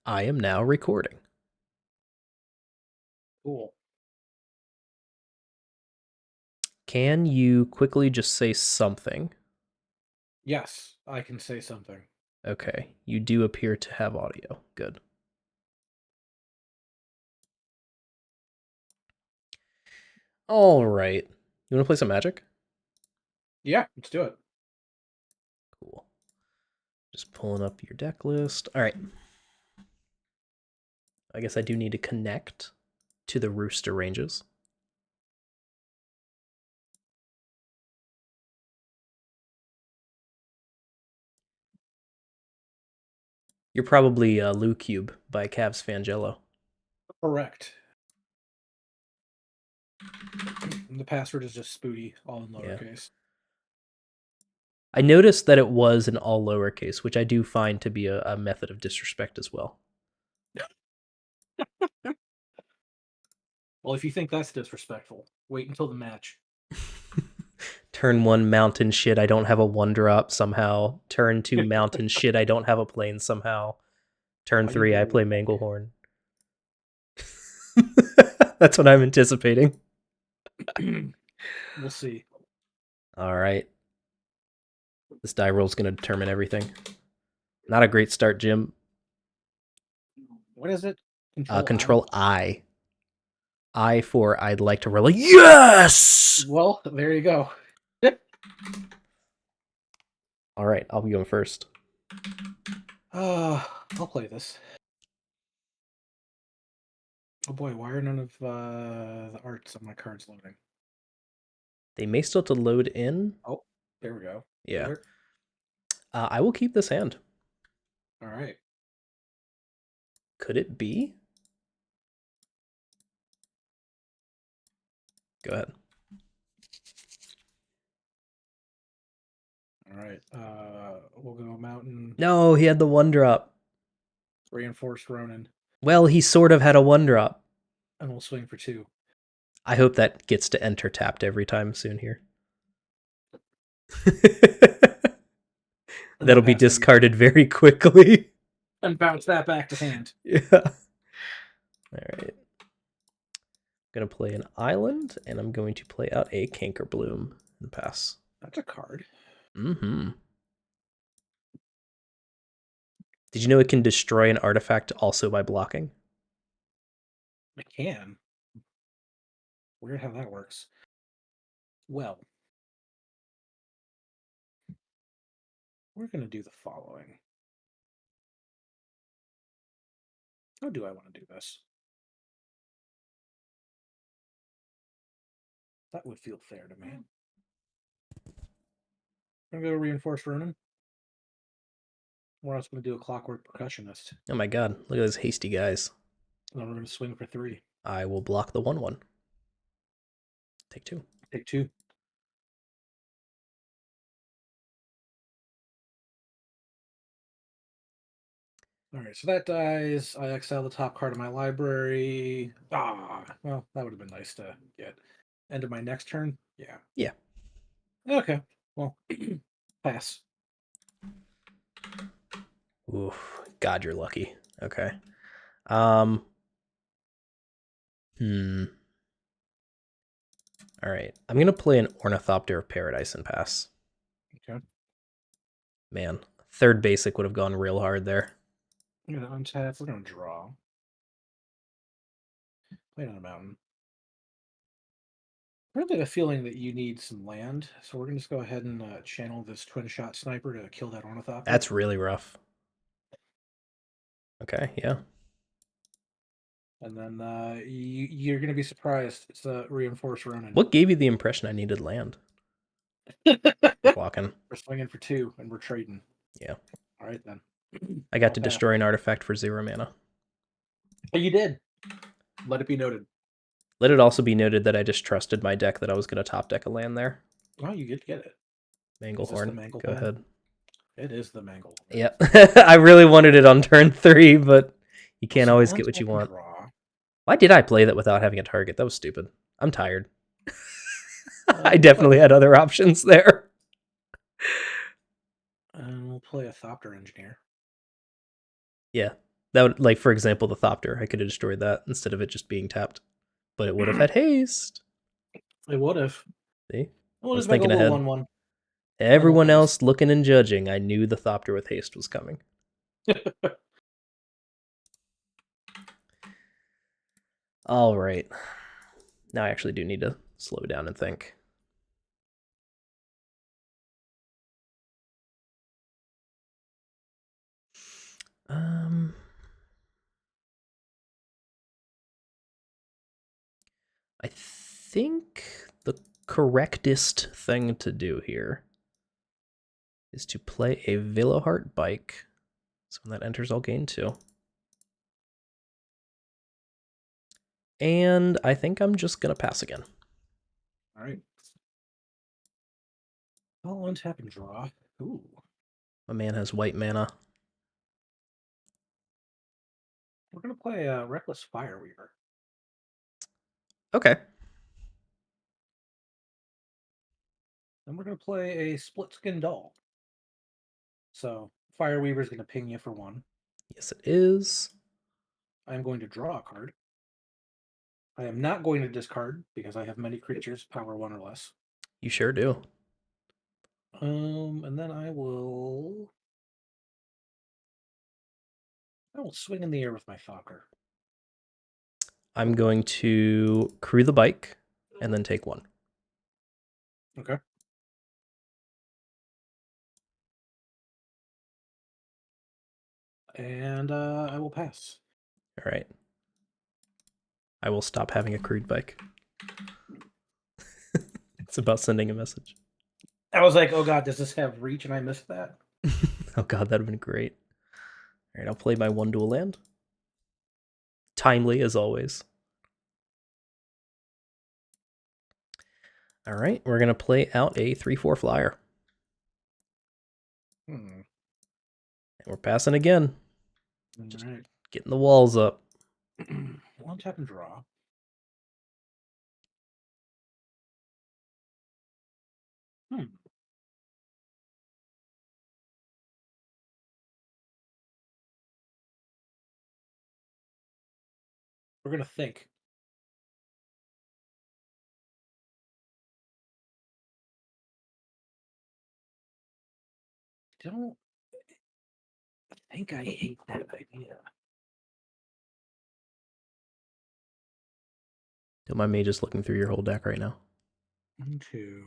I am now recording. Cool. Can you quickly just say something? Yes, I can say something. Okay, you do appear to have audio. Good. All right. You want to play some Magic? Yeah, let's do it. Cool. Just pulling up your deck list. All right. I guess I do need to connect to the Rooster ranges. You're probably LouCube by Cavs Fangello. Correct. The password is just Spooty, all in Yeah. lowercase. I noticed that it was in all lowercase, which I do find to be a method of disrespect as well. Well, if you think that's disrespectful, wait until the match. Turn 1 mountain shit, I don't have a 1-drop somehow. Turn 2 mountain shit, I don't have a plane somehow. Turn 3 I play Manglehorn. That's what I'm anticipating. We'll see. All right. This die roll is going to determine everything. Not a great start, Jim. What is it? Control I. I for I'd like to roll a yes! Well, there you go. All right, I'll be going first. I'll play this. Oh boy, why are none of the arts on my cards loading? They may still have to load in. Oh, there we go. Yeah. I will keep this hand. All right. Could it be? Go ahead. All right. We'll go mountain. No, he had the 1-drop. Reinforced Ronin. Well, he sort of had a 1-drop. And we'll swing for 2. I hope that gets to enter tapped every time soon here. That'll be discarded very quickly. And bounce that back to hand. Yeah. All right. I'm going to play an island, and I'm going to play out a Cankerbloom and pass. That's a card. Mm-hmm. Did you know it can destroy an artifact also by blocking? It can. Weird how that works. Well, we're going to do the following. How do I want to do this? That would feel fair to me. I'm going to go Reinforced Ronin. We're also going to do a Clockwork Percussionist. Oh my god, look at those hasty guys. And then we're going to swing for 3. I will block the 1/1. Take 2. Take 2. All right, so that dies. I exile the top card of my library. Well, that would have been nice to get. End of my next turn? Yeah. Yeah. Okay, well, pass. Oof, God, you're lucky. Okay. All right, I'm going to play an Ornithopter of Paradise and pass. Okay. Man, third basic would have gone real hard there. I'm going to untap. We're going to draw. Play it on a mountain. I really have a feeling that you need some land, so we're going to just go ahead and channel this twin-shot sniper to kill that Ornithopter. That's really rough. Okay, yeah. And then you're going to be surprised. It's a Reinforced Ronin. What gave you the impression I needed land? Walking. We're swinging for 2, and we're trading. Yeah. All right, then. I got to destroy an artifact for 0 mana. Oh, you did. Let it be noted. Let it also be noted that I just trusted my deck that I was going to top deck a land there. Oh, you did get it. Manglehorn. Go ahead. It is the Mangle. Yep. I really wanted it on turn 3, but you can't always get what you want. Why did I play that without having a target? That was stupid. I'm tired. I definitely had other options there. And we'll play a Thopter Engineer. Yeah. That would, like, for example, the Thopter. I could have destroyed that instead of it just being tapped. But it would have had haste. It would have. See? We'll I was just make a thinking little ahead. 1/1. Everyone else looking and judging, I knew the Thopter with haste was coming. All right. Now I actually do need to slow down and think. I think the correctest thing to do here is to play a Veloheart Bike. So when that enters, I'll gain 2. And I think I'm just going to pass again. All right. I'll untap and draw. Ooh. My man has white mana. We're going to play a Reckless Fireweaver. Okay. And we're going to play a Split Skin Doll. So Fireweaver's going to ping you for 1. Yes, it is. I'm going to draw a card. I am not going to discard because I have many creatures, power 1 or less. You sure do. And then I will swing in the air with my Thopter. I'm going to crew the bike and then take 1. Okay. And I will pass. All right. I will stop having a crude bike. It's about sending a message. I was like, oh god, does this have reach? And I missed that. Oh god, that'd have been great. All right, I'll play my 1 dual land. Timely, as always. All right, we're going to play out a 3/4 flyer. And we're passing again. Just getting the walls up. One tap and draw. We're going to think. I think I hate that idea. Don't mind me just looking through your whole deck right now. 1, 2.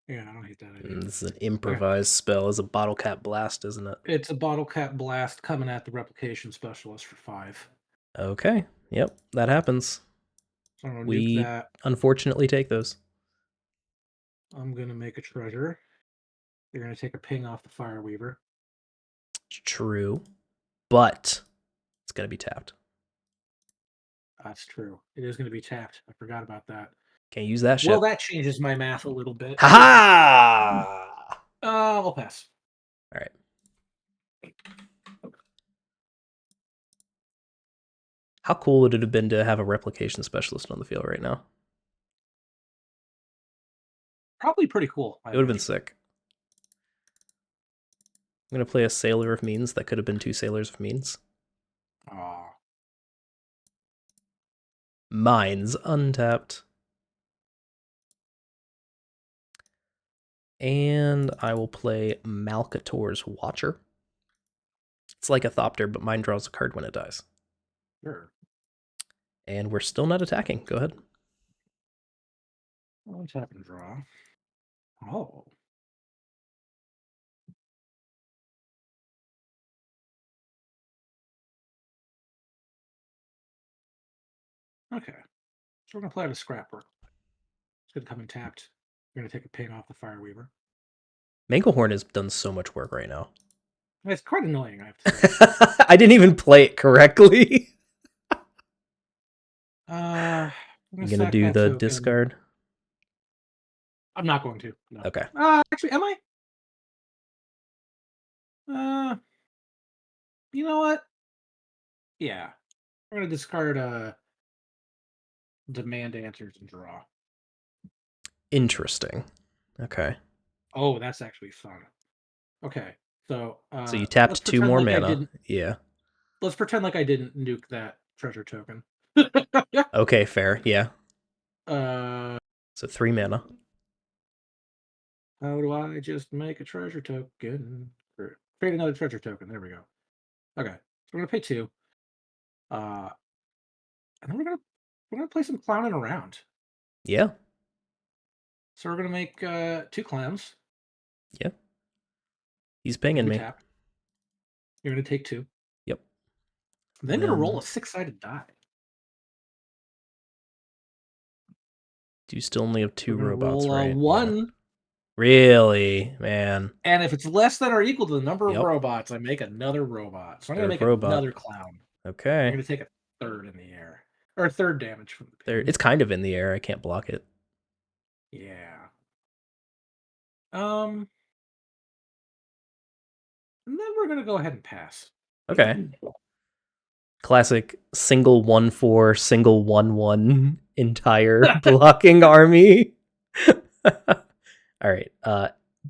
Yeah, I don't hate that idea. This is an improvised spell. It's a bottle cap blast, isn't it? It's a bottle cap blast coming at the replication specialist for 5. Okay. Yep, that happens. So I'm gonna we nuke that. Unfortunately take those. I'm gonna make a treasure. You're gonna take a ping off the Fireweaver. True, but it's gonna be tapped. That's true. It is gonna be tapped. I forgot about that. Can't use that shit. Well, that changes my math a little bit. Ha! I'll pass. All right. How cool would it have been to have a replication specialist on the field right now? Probably pretty cool. It would have been sick. I'm going to play a Sailor of Means. That could have been 2 Sailors of Means. Aww. Mine's untapped. And I will play Malcator's Watcher. It's like a Thopter, but mine draws a card when it dies. Sure. And we're still not attacking. Go ahead. I'll tap and draw. Oh. Okay. So we're going to play the Scrapper. It's going to come in tapped. We're going to take a ping off the Fireweaver. Manglehorn has done so much work right now. It's quite annoying, I have to say. I didn't even play it correctly. I'm going to do the discard? I'm not going to. No. Okay. Actually, am I? You know what? Yeah. I'm going to discard Demand Answers and draw. Interesting. Okay. Oh, that's actually fun. Okay. So you tapped 2 more mana. Yeah. Let's pretend like I didn't nuke that treasure token. Okay, fair. Yeah. So 3 mana. How do I just make a treasure token? Create another treasure token. There we go. Okay, so we're gonna pay 2. And then we're gonna play some clowning around. Yeah. So we're gonna make 2 clowns. Yeah. He's pinging me. Tap. You're gonna take 2. Yep. Then gonna roll a 6-sided die. Do you still only have 2 robots, roll right? 1. Yeah. Really, man. And if it's less than or equal to the number of robots, I make another robot. So I'm gonna make another clown. Okay. I'm gonna take a 3rd in the air. Or 3rd damage from the pin. It's kind of in the air. I can't block it. Yeah. And then we're gonna go ahead and pass. Okay. Classic single 1/4, single 1/1 entire blocking army. All right.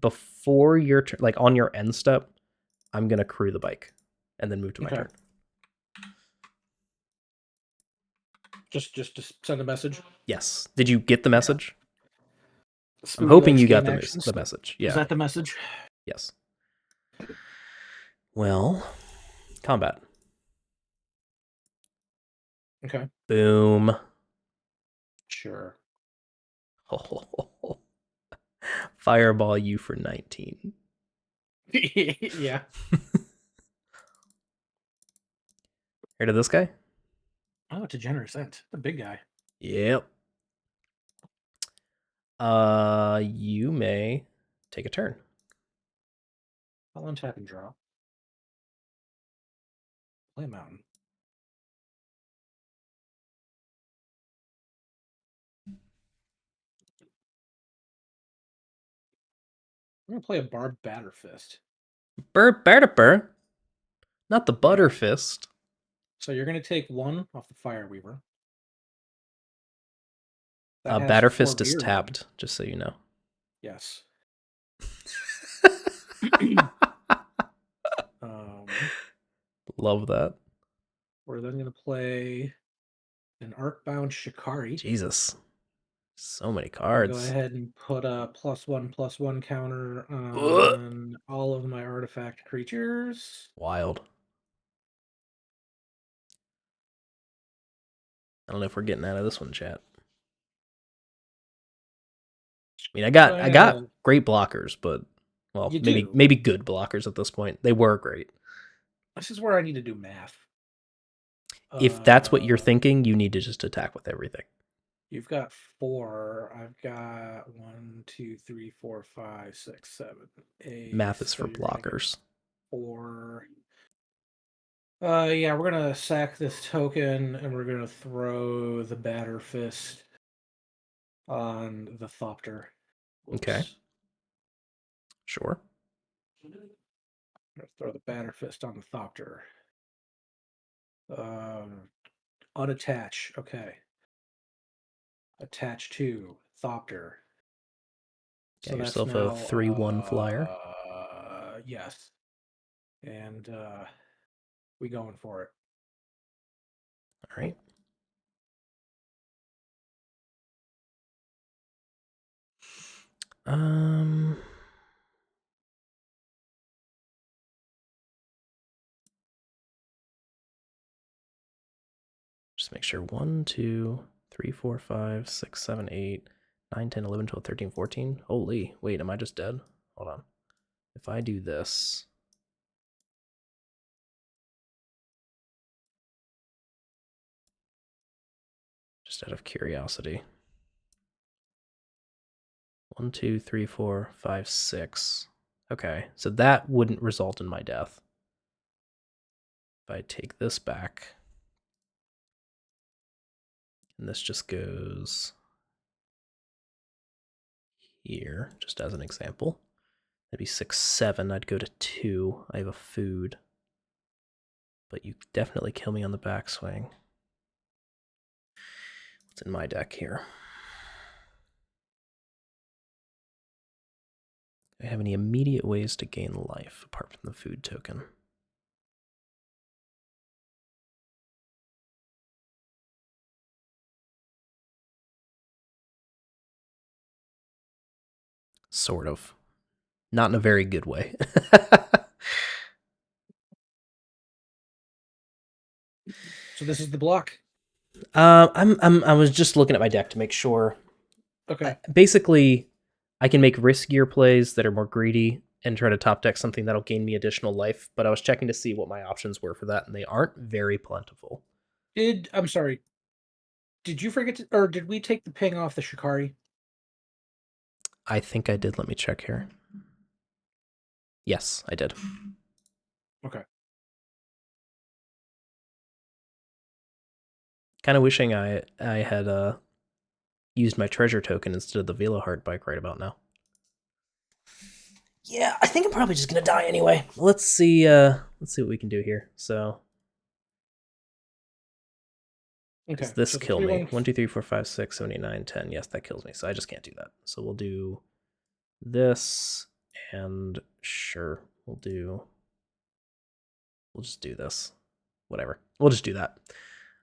Before your turn, like on your end step, I'm gonna crew the bike and then move to my turn. Just to send a message. Yes. Did you get the message? Yeah. I'm hoping you got the message. Yeah. Is that the message? Yes. Well, combat. Okay. Boom. Sure. Oh. Fireball you for 19. Yeah. Heard of this guy? Oh, it's a generous ent. A big guy. Yep. You may take a turn. I'll untap and draw. Play a mountain. I'm gonna play a Barb Batterfist. Burr. Not the Butterfist. So you're gonna take 1 off the Fireweaver. Batterfist is tapped, just so you know. Yes. Love that. We're then gonna play an Arcbound Shikari. Jesus. So many cards. Go ahead and put a +1/+1 counter on all of my artifact creatures. Wild. I don't know if we're getting out of this one, chat. I mean, I got great blockers, but well, maybe good blockers at this point. They were great. This is where I need to do math. If that's what you're thinking, you need to just attack with everything. You've got 4. I've got 1, 2, 3, 4, 5, 6, 7, 8. Math is for blockers. 4. Yeah, we're gonna sack this token and we're gonna throw the Batterfist on the Thopter. Okay. Sure. I'm gonna throw the Batterfist on the Thopter. Unattach. Okay. Attach to Thopter. Got yourself a 3/1 flyer. Yes. And we going for it. All right. Just make sure 1, 2, 3, 4, 5, 6, 7, 8, 9, 10, 11, 12, 13, 14. Holy, wait, am I just dead? Hold on. If I do this, just out of curiosity. 1, 2, 3, 4, 5, 6. Okay, so that wouldn't result in my death. If I take this back, and this just goes here, just as an example. That'd be 6, 7. I'd go to 2. I have a food. But you definitely kill me on the backswing. What's in my deck here? Do I have any immediate ways to gain life apart from the food token? Sort of. Not in a very good way. So this is the block? I was just looking at my deck to make sure. Okay. Basically, I can make riskier plays that are more greedy and try to top deck something that'll gain me additional life, but I was checking to see what my options were for that, and they aren't very plentiful. I'm sorry. Did you forget to, or did we take the ping off the Shikari? I think I did. Let me check here. Yes, I did. Okay. Kind of wishing I had used my treasure token instead of the Veloheart bike right about now. Yeah, I think I'm probably just gonna die anyway. Let's see what we can do here. So Okay. does this So kill me? 1, 2, 3, 4, 5, 6, 7, 8, 9, 10. Yes, that kills me. So I just can't do that. So we'll do this, and sure, we'll just do this. Whatever. We'll just do that.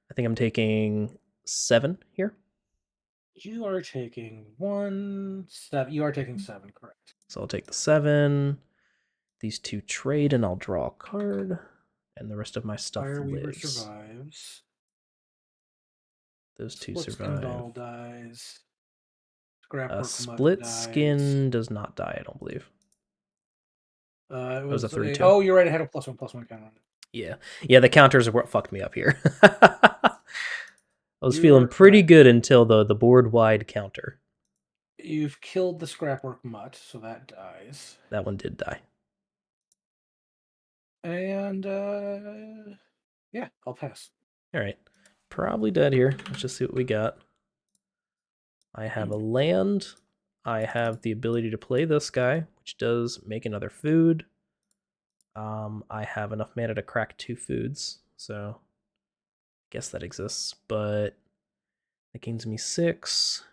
I think I'm taking 7 here. You are taking 7. You are taking 7, correct. So I'll take the 7. These 2 trade, and I'll draw a card. And the rest of my stuff Fireweaver lives. survives. Those 2 Split survive. Skin Doll dies. Scrapwork Split dies. Skin does not die, I don't believe. It was a 3/2. Oh, you're right. It had a +1/+1 counter on it. Yeah, the counters are what fucked me up here. I was feeling pretty good until the board-wide counter. You've killed the Scrapwork Mutt, so that dies. That one did die. And, yeah, I'll pass. All right. Probably dead here. Let's just see what we got. I have a land. I have the ability to play this guy, which does make another food. I have enough mana to crack 2 foods, so guess that exists, but that gains me 6.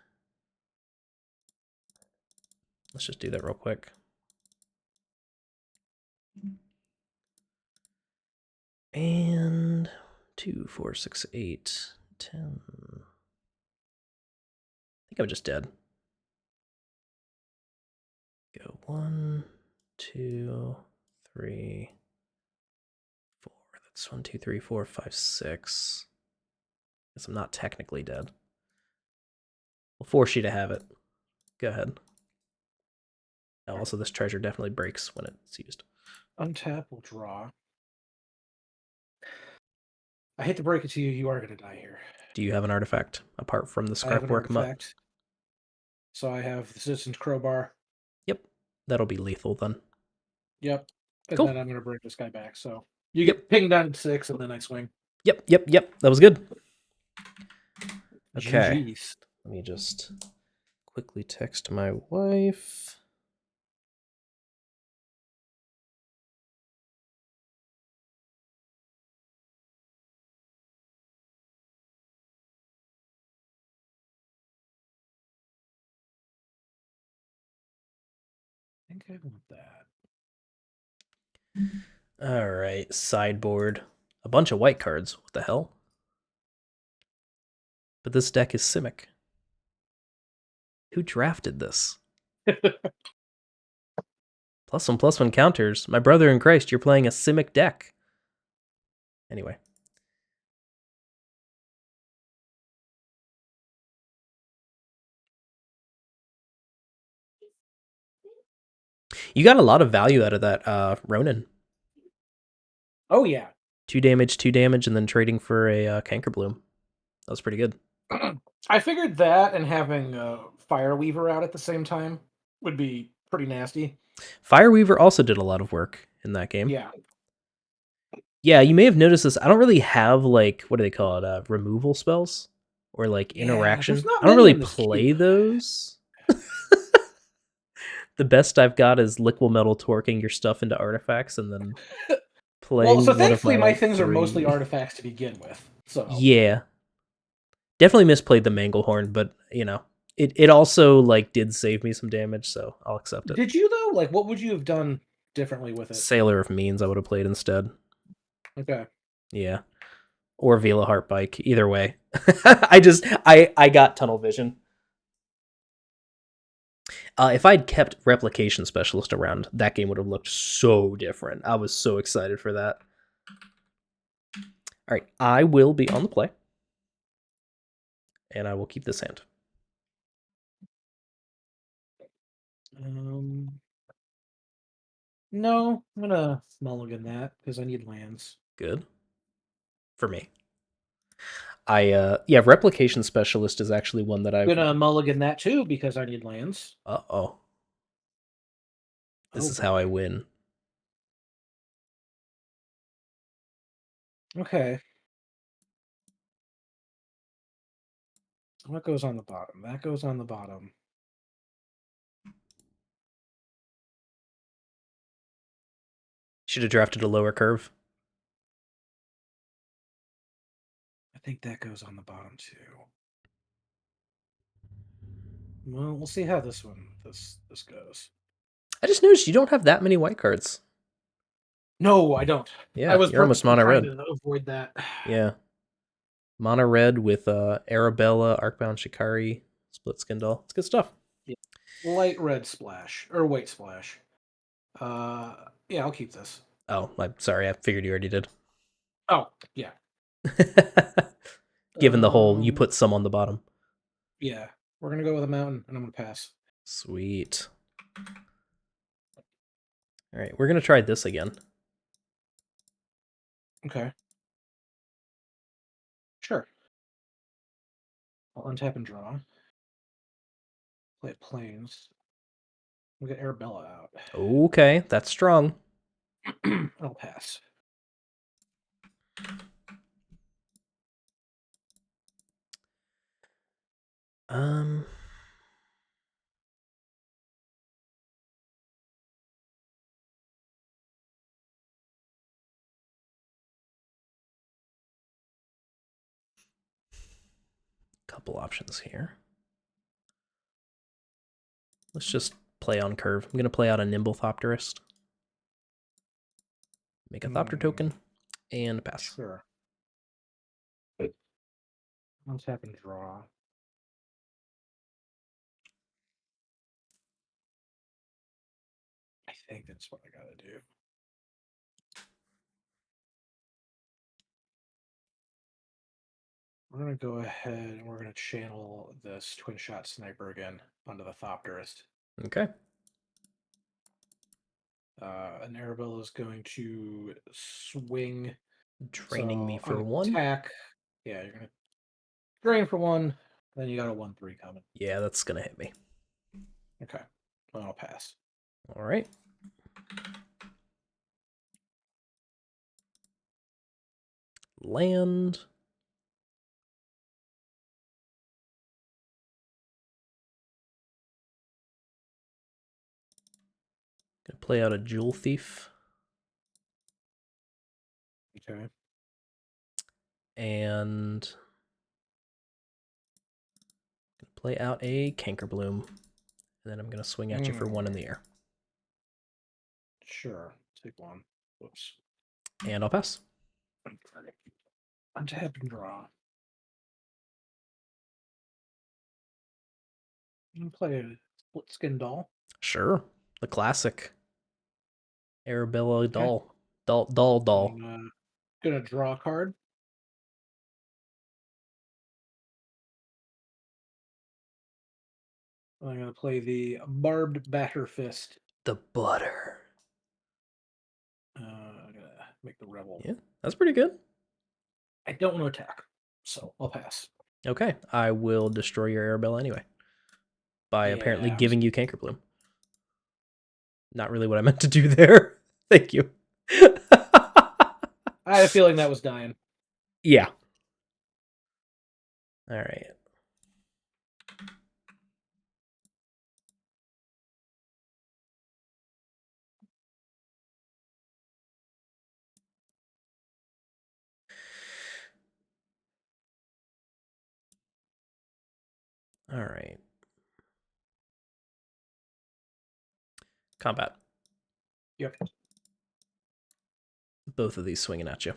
Let's just do that real quick. And 2, 4, 6, 8, 10. I think I'm just dead. Go 1, 2, 3, 4. That's 1, 2, 3, 4, 5, 6. Guess I'm not technically dead. We'll force you to have it. Go ahead. Oh, also, this treasure definitely breaks when it's used. Untap will draw. I hate to break it to you, you are going to die here. Do you have an artifact apart from the Scrapwork Mutt? So I have the Citizen's Crowbar. Yep, that'll be lethal then. Yep, and cool. then I'm going to bring this guy back. So you get pinged down at 6, and then I swing. Yep. That was good. Okay. GG's. Let me just quickly text my wife. I think I want that. All right, sideboard. A bunch of white cards. What the hell? But this deck is Simic. Who drafted this? +1/+1 counters. My brother in Christ, you're playing a Simic deck. Anyway. You got a lot of value out of that Ronin. Oh, yeah. 2 damage, and then trading for a Cankerbloom. That was pretty good. I figured that and having Fireweaver out at the same time would be pretty nasty. Fireweaver also did a lot of work in that game. Yeah. Yeah, you may have noticed this. I don't really have, like, what do they call it? Removal spells? Or, like, interaction. I don't really play those. The best I've got is liquid metal torquing your stuff into artifacts and then playing. Well, so thankfully my things are mostly artifacts to begin with. So yeah, definitely misplayed the Manglehorn, but you know It also like did save me some damage, so I'll accept it. Did you though? Like, what would you have done differently with it? Sailor of Means I would have played instead. Okay. Yeah. Or Vela Heart Bike. Either way. I got tunnel vision. If I'd kept Replication Specialist around, that game would have looked so different. I was so excited for that. All right, I will be on the play. And I will keep this hand. No, I'm gonna mulligan that because I need lands. Good. For me. Yeah, Replication Specialist is actually one that I've... Gonna mulligan that too because I need lands. Uh-oh. This is how I win. Okay. What goes on the bottom? That goes on the bottom. Should have drafted a lower curve. I think that goes on the bottom too. Well, we'll see how this goes. I just noticed you don't have that many white cards. No, I don't. Yeah, I was you're almost purposely mono trying red. to avoid that. Yeah. Mono red with Arabella, Arcbound Shikari, Split Skin Doll. It's good stuff. Yeah. Light red splash. Or white splash. Yeah, I'll keep this. Oh, I'm sorry. I figured you already did. Oh, yeah. Given the whole, you put some on the bottom. Yeah. We're going to go with a mountain, and I'm going to pass. Sweet. All right, we're going to try this again. Okay. Sure. I'll untap and draw. Play planes. We'll get Arabella out. Okay, that's strong. I'll pass. Couple options here. Let's just play on curve. I'm going to play out a Nimble Thopterist. Make a Thopter token, and pass. Sure. Untap and draw. I think that's what I gotta do. We're gonna go ahead and we're gonna channel this twin shot sniper again onto the Thopterist. Okay. And Arabella is going to swing. Draining me for on one. attack. Yeah, you're gonna drain for one. Then you got a 1/3 coming. Yeah, that's gonna hit me. Okay, well, I'll pass. All right. Land. Gonna play out a Jewel Thief. Okay. And play out a Cankerbloom. And then I'm gonna swing at you for one in the air. Sure. Take one. Whoops. And I'll pass. Untap and draw. You can play a split skin doll. Sure. The classic. Arabella doll. Doll. I'm gonna draw a card. I'm gonna play the Barbed Batter Fist. The butter. I'm gonna make the Rebel. Yeah, that's pretty good. I don't want to attack, so I'll pass. Okay, I will destroy your Arabella anyway. By apparently giving you Cankerbloom. Not really what I meant to do there. Thank you. I had a feeling that was dying. Yeah. All right. All right. Combat. Yep. Both of these swinging at you.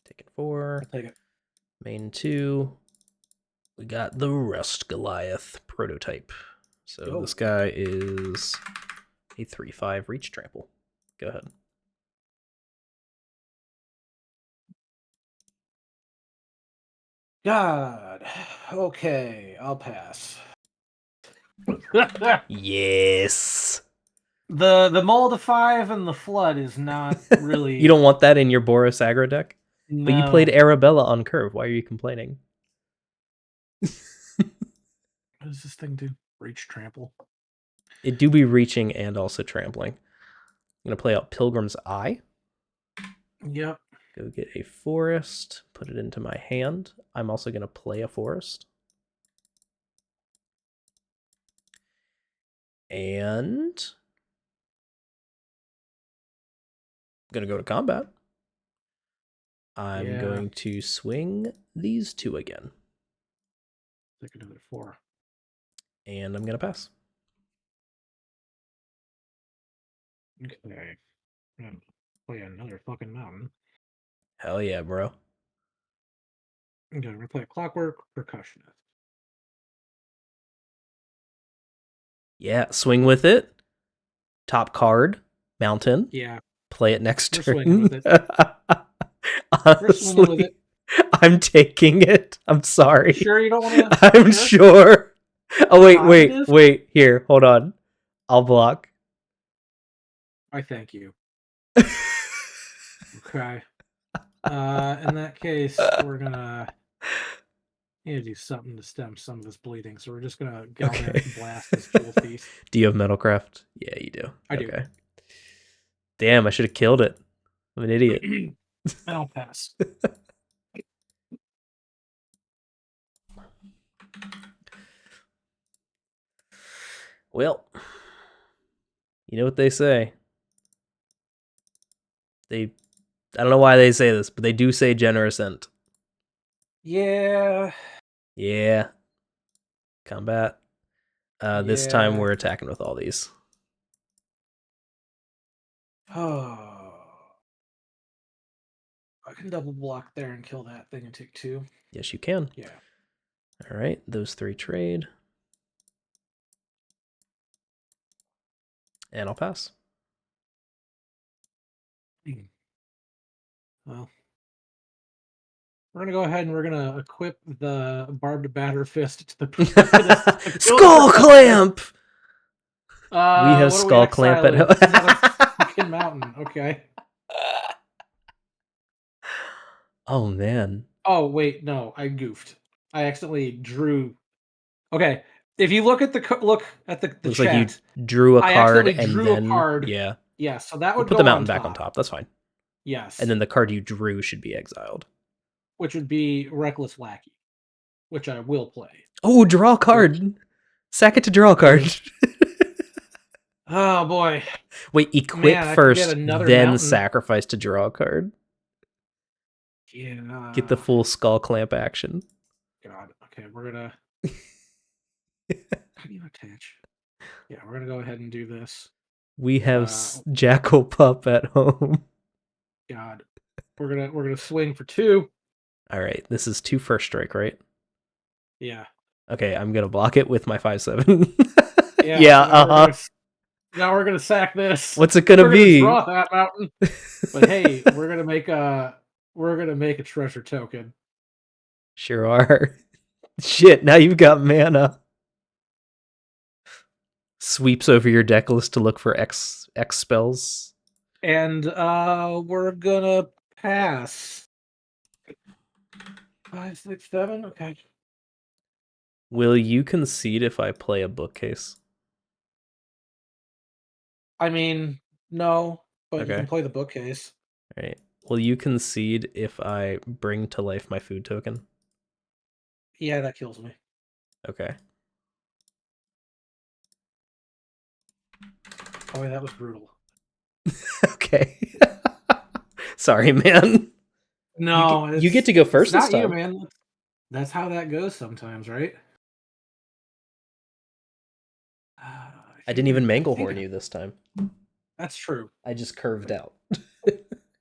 Taking 4. I'll take it. Main 2. We got the Rust Goliath prototype. So this guy is a 3/5 reach trample. Go ahead. God. Okay, I'll pass. Yes. The Mold of 5 and the Flood is not really... You don't want that in your Boros aggro deck? No. But you played Arabella on curve. Why are you complaining? What does this thing do? Reach trample? It do be reaching and also trampling. I'm going to play out Pilgrim's Eye. Yep. Go get a forest, put it into my hand. I'm also going to play a forest. And I'm going to go to combat. I'm going to swing these 2 again. Take another 4. And I'm going to pass. Okay. I'm going to play another fucking mountain. Hell yeah, bro. Okay, we're going to play a Clockwork Percussionist. Yeah, swing with it. Top card, mountain. Yeah. Play it next We're turn. swinging with it. Honestly, with it. I'm taking it. I'm sorry. Sure you don't want to? I'm sure. Oh, wait. Here, hold on. I'll block. I thank you. Okay. In that case, we're gonna need to do something to stem some of this bleeding. So we're just gonna galvanic blast this Jewel Feast. Do you have Metalcraft? Yeah, you do. I do. Damn, I should have killed it. I'm an idiot. I'll pass. Well, you know what they say. I don't know why they say this, but they do say generous ent. Yeah. Yeah. Combat. This time we're attacking with all these. Oh. I can double block there and kill that thing and take 2. Yes, you can. Yeah. All right, those 3 trade. And I'll pass. Well, we're going to go ahead and we're going to equip the Barbed Batter Fist to the Skull Clamp! We have Skull Clamp at home. Another fucking mountain. Okay. Oh, man. Oh, wait. No, I goofed. I accidentally drew. Okay. If you look at the chat. Looks like you drew a card and drew then... a card. Yeah. Yeah, so that would put go the mountain on back on top. That's fine. Yes. And then the card you drew should be exiled. Which would be Reckless Lackey, which I will play. Oh, draw a card. Sack it to draw a card. Oh, boy. Wait, equip first, then mountain. Sacrifice to draw a card. Yeah. Get the full Skull Clamp action. God. Okay, we're going to... How do you attach? Yeah, we're going to go ahead and do this. We have Jackal Pup at home. God. We're gonna swing for 2. All right, this is 2 first strike, right? Yeah. Okay, I'm gonna block it with my 5/7. Yeah. Now we're gonna sack this. What's it gonna be? Draw that mountain. But hey, we're gonna make a treasure token. Sure are. Shit, now you've got mana. Sweeps over your deck list to look for X spells. And we're gonna pass. 5, 6, 7. Okay. Will you concede if I play a bookcase? I mean, no, but okay. You can play the bookcase. All right. Will you concede if I bring to life my food token? Yeah, that kills me. Okay. Oh, that was brutal. Okay. Sorry, man. No, you get to go first this time. You, man. That's how that goes sometimes, right? I didn't even Manglehorn you this time. That's true. I just curved out.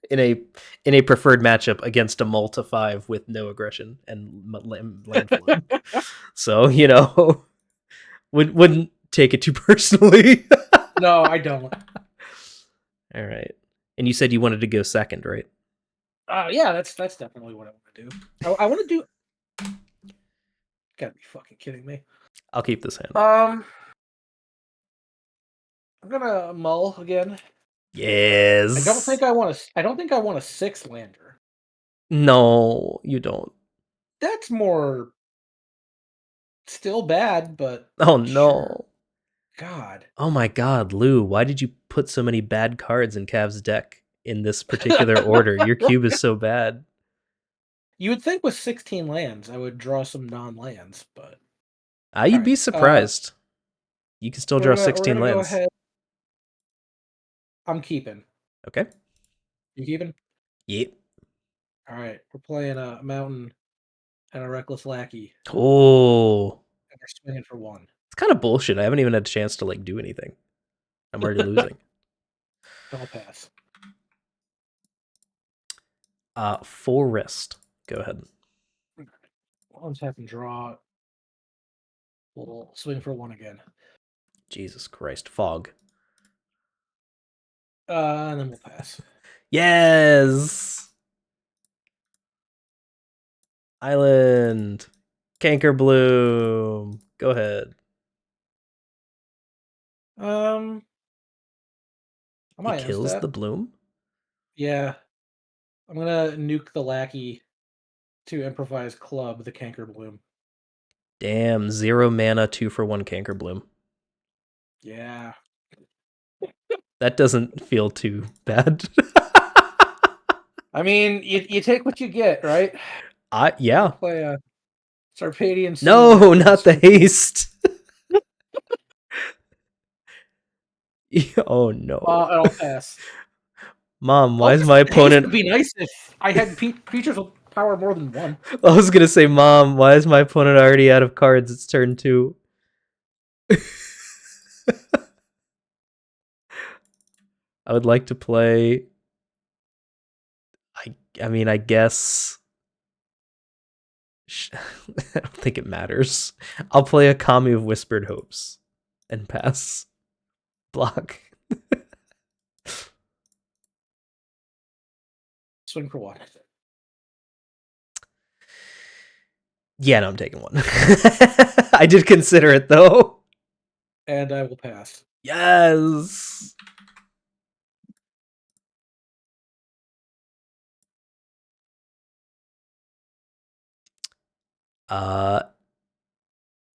in a preferred matchup against a Malta 5 with no aggression and land flood. So, wouldn't take it too personally. No, I don't. All right. And you said you wanted to go second, right? Yeah, that's definitely what I want to do. I want to do. Gotta be fucking kidding me. I'll keep this hand. I'm gonna mull again. Yes. I don't think I want a 6-lander. No, you don't. That's more. Still bad, but. Oh no. Sure. God. Oh my God, Lou! Why did you put so many bad cards in Cav's deck in this particular order? Your cube is so bad. You would think with 16 lands, I would draw some non-lands, but You'd be surprised. You can still draw 16 lands. Go ahead. I'm keeping. Okay. You keeping? Yep. All right, we're playing a Mountain and a Reckless Lackey. Oh. And we're swinging for 1. It's kind of bullshit. I haven't even had a chance to do anything. I'm already losing. I'll pass. Forest. Go ahead. I'll just have to draw. We'll swing for 1 again. Jesus Christ. Fog. And then we'll pass. Yes! Island. Canker Bloom. Go ahead. It kills the bloom? Yeah. I'm gonna nuke the Lackey to improvise club the Canker Bloom. Damn, 0 mana, 2 for 1 Canker Bloom. Yeah. That doesn't feel too bad. I mean, you take what you get, right? Yeah. Play a Sarpadian. No, not the haste. Oh no. I'll pass. Mom, why is my opponent? It would be nice if I had creatures with power more than 1. I was gonna say, Mom, why is my opponent already out of cards? It's turn 2. I would like to play. I mean, I guess. I don't think it matters. I'll play a Kami of Whispered Hopes and pass. Block. Swing for 1. Yeah, no, I'm taking 1. I did consider it though. And I will pass. Yes.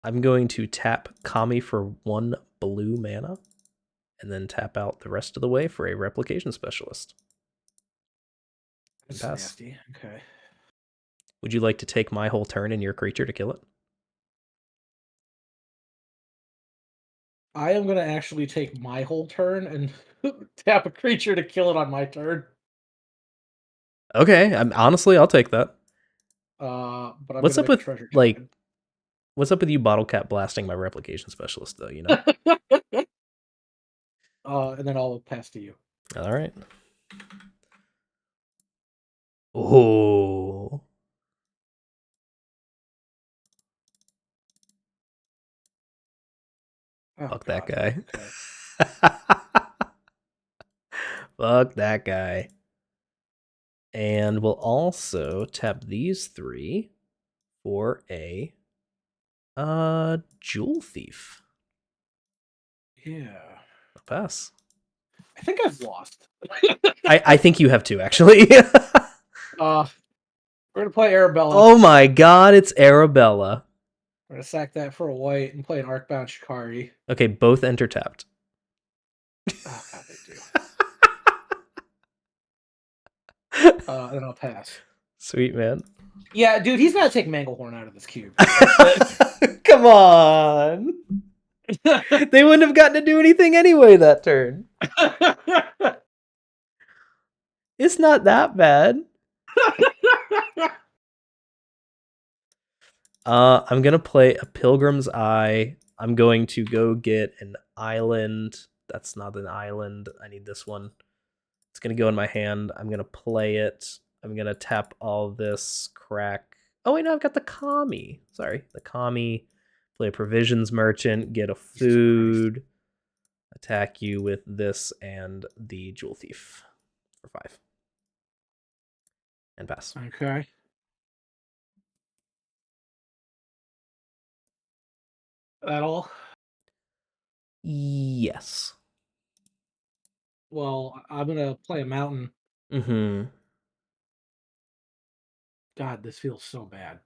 I'm going to tap Kami for 1 blue mana, and then tap out the rest of the way for a Replication Specialist. That's nasty. Okay. Would you like to take my whole turn and your creature to kill it? I am going to actually take my whole turn and tap a creature to kill it on my turn. Okay, honestly, I'll take that. But I'm what's up with what's up with you bottle cap blasting my Replication Specialist though? You know. And then I'll pass to you. All right. Oh. Fuck that guy. Okay. Fuck that guy. And we'll also tap these 3 for a Jewel Thief. Yeah. I'll pass. I think I've lost. I think you have too, actually. We're gonna play Arabella. Oh my God, it's Arabella. We're gonna sack that for a white and play an Arcbound Shikari. Okay, both enter tapped. Oh God, they do. Then I'll pass. Sweet, man. Yeah, dude, he's gotta take Manglehorn out of this cube. Come on. They wouldn't have gotten to do anything anyway that turn. It's not that bad. I'm gonna play a Pilgrim's Eye I'm going to go get an island. That's not an island. I need this one. It's going to go in my hand. I'm going to play it. I'm going to tap all this, crack. Oh, wait, no, I've got the Kami. Sorry, the Kami. Play a provisions merchant, get a food, attack you with this and the Jewel Thief for 5. And pass. Okay. That all? Yes. Well, I'm gonna play a mountain. Mm-hmm. God, this feels so bad.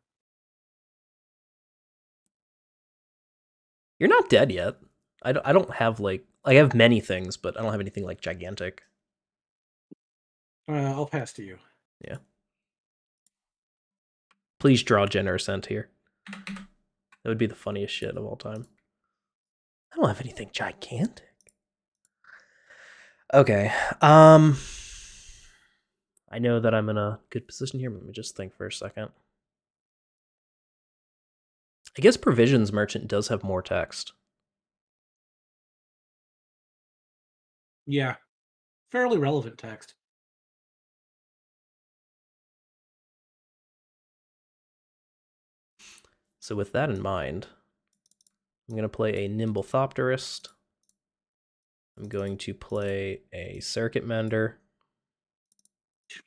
You're not dead yet. I don't have, like... I have many things, but I don't have anything, like, gigantic. I'll pass to you. Yeah. Please draw Generous End here. That would be the funniest shit of all time. I don't have anything gigantic. Okay. I know that I'm in a good position here, but let me just think for a second. I guess Provisions Merchant does have more text. Yeah. Fairly relevant text. So with that in mind, I'm going to play a Nimble Thopterist. I'm going to play a Circuit Mender.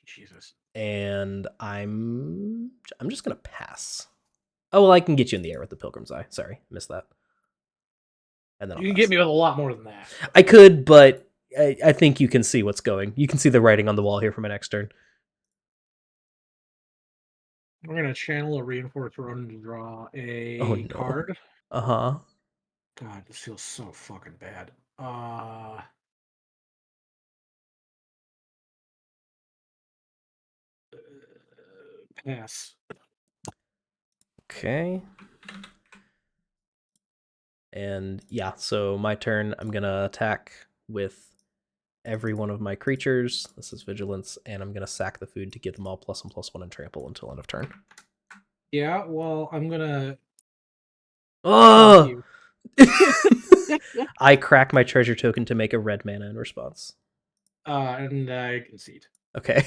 Jesus. And I'm just going to pass. Oh, well, I can get you in the air with the Pilgrim's Eye. Sorry, missed that. And then you can get me with a lot more than that. I could, but I think you can see what's going. You can see the writing on the wall here for my next turn. We're going to channel a Reinforced Ronin to draw a card. Uh-huh. God, this feels so fucking bad. Pass. Okay. And yeah, so my turn, I'm going to attack with every one of my creatures. This is Vigilance, and I'm going to sack the food to give them all +1/+1 and trample until end of turn. Yeah, well, I'm going to... Oh! I crack my treasure token to make a red mana in response. And I concede. Okay.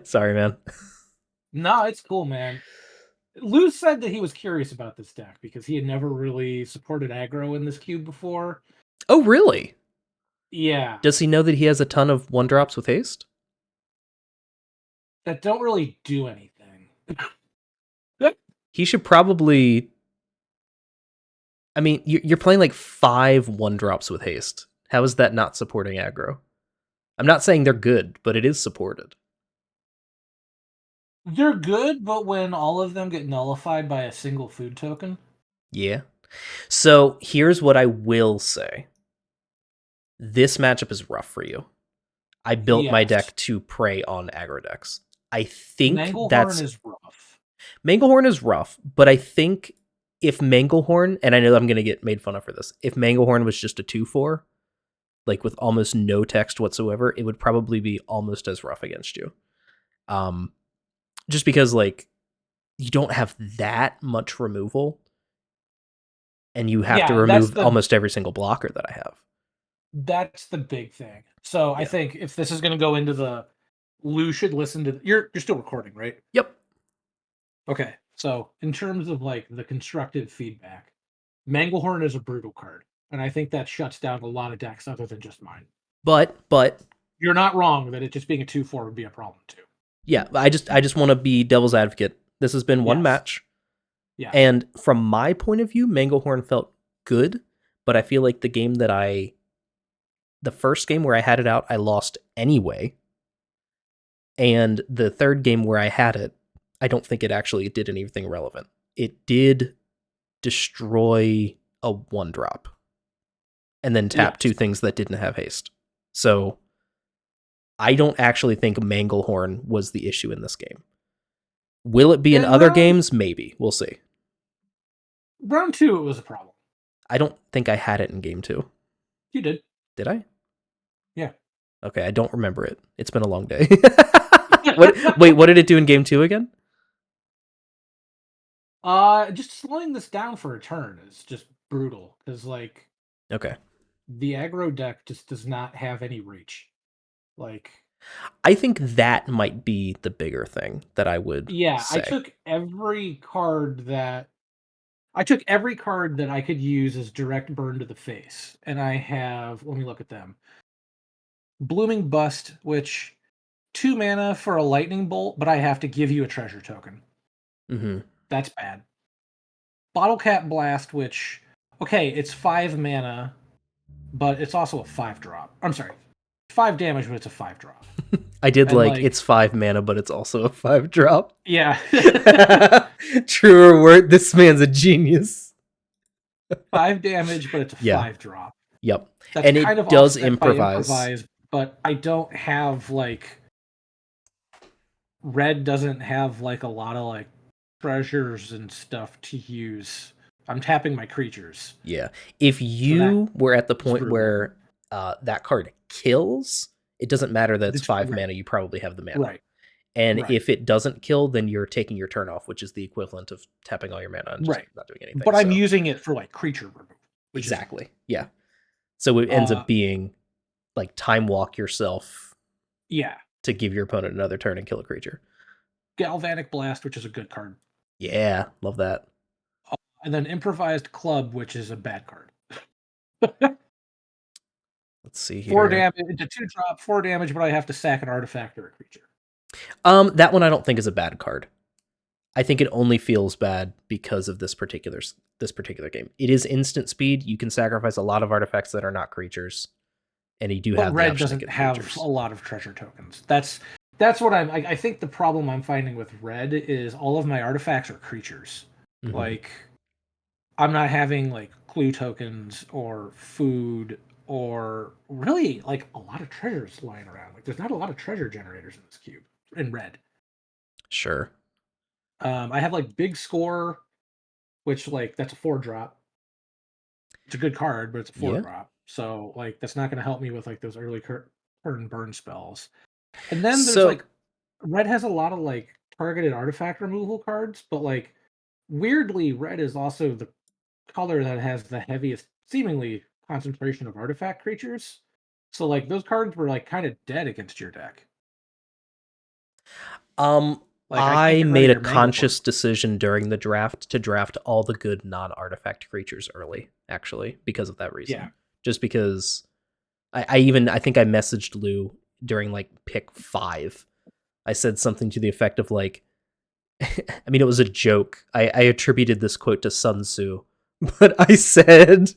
Sorry, man. No, it's cool, man. Lou said that he was curious about this deck because he had never really supported aggro in this cube before. Oh, really? Yeah. Does he know that he has a ton of 1-drops with haste? That don't really do anything. He should probably... I mean, you're playing like 5 1-drops with haste. How is that not supporting aggro? I'm not saying they're good, but it is supported. They're good, but when all of them get nullified by a single food token? Yeah. So here's what I will say. This matchup is rough for you. I built my deck to prey on aggro decks. I think Manglehorn is rough. Manglehorn is rough, but I think if Manglehorn, and I know I'm going to get made fun of for this, if Manglehorn was just a 2/4, like with almost no text whatsoever, it would probably be almost as rough against you. Just because, like, you don't have that much removal, and you have to remove almost every single blocker that I have. That's the big thing. So I think if this is going to go into the... Lou should listen to... You're still recording, right? Yep. Okay, so in terms of, like, the constructive feedback, Manglehorn is a brutal card, and I think that shuts down a lot of decks other than just mine. But you're not wrong that it just being a 2/4 would be a problem too. Yeah, I just want to be devil's advocate. This has been one match. Yeah. And from my point of view, Manglehorn felt good, but I feel like the first game where I had it out, I lost anyway. And the third game where I had it, I don't think it actually did anything relevant. It did destroy a 1-drop and then tap 2 things that didn't have haste. So I don't actually think Manglehorn was the issue in this game. Will it be in other games? Maybe. We'll see. Round 2, it was a problem. I don't think I had it in game 2. You did. Did I? Yeah. Okay, I don't remember it. It's been a long day. What did it do in game 2 again? Just slowing this down for a turn is just brutal because like Okay. the aggro deck just does not have any reach. Like, I think that might be the bigger thing that I would yeah, I say. took every card that I could use as direct burn to the face, and I have. Let me look at them. Blooming Bust, which 2 mana for a lightning bolt, but I have to give you a treasure token. Mm-hmm. That's bad. Bottle Cap Blast, which okay, it's 5 mana, but it's also a 5-drop. I'm sorry, 5 damage, but it's a 5-drop. I did And like it's 5 mana, but it's also a 5-drop. yeah, Truer word. This man's a genius. 5 damage, but it's a Yeah. 5-drop. Yep. That's And kind it of does offset by improvise. but I don't have like red doesn't have like a lot of like treasures and stuff to use. I'm tapping my creatures. Yeah. If So you were at the that's point brutal. where that card kills, it doesn't matter that it's 5 right. mana, you probably have the mana. Right. And Right. if it doesn't kill, then you're taking your turn off, which is the equivalent of tapping all your mana and just Right. not doing anything. But I'm using it for like creature removal. Exactly. Yeah. So it ends up being like time walk yourself. Yeah. To give your opponent another turn and kill a creature. Galvanic Blast, which is a good card. Yeah, love that. And then Improvised Club, which is a bad card. Let's see here. 4 damage, it's a 2-drop, 4 damage, but I have to sack an artifact or a creature. That one I don't think is a bad card. I think it only feels bad because of this particular game. It is instant speed. You can sacrifice a lot of artifacts that are not creatures, and you do have the red option doesn't to get have creatures. a lot of treasure tokens. That's what I think the problem I'm finding with red is all of my artifacts are creatures. Mm-hmm. Like I'm not having like clue tokens or food or really like a lot of treasures lying around. Like there's not a lot of treasure generators in this cube in red. Sure. I have like Big Score, which like that's a 4-drop. It's a good card, but it's a 4-drop. So like that's not going to help me with like those early turn burn spells. And then there's like red has a lot of like targeted artifact removal cards, but like weirdly, red is also the color that has the heaviest, seemingly, concentration of artifact creatures. So like those cards were like kind of dead against your deck. Like I made a conscious decision during the draft to draft all the good non-artifact creatures early, actually, because of that reason. Yeah. Just because I think I messaged Lou during like pick 5. I said something to the effect of like, I mean, it was a joke. I attributed this quote to Sun Tzu, but I said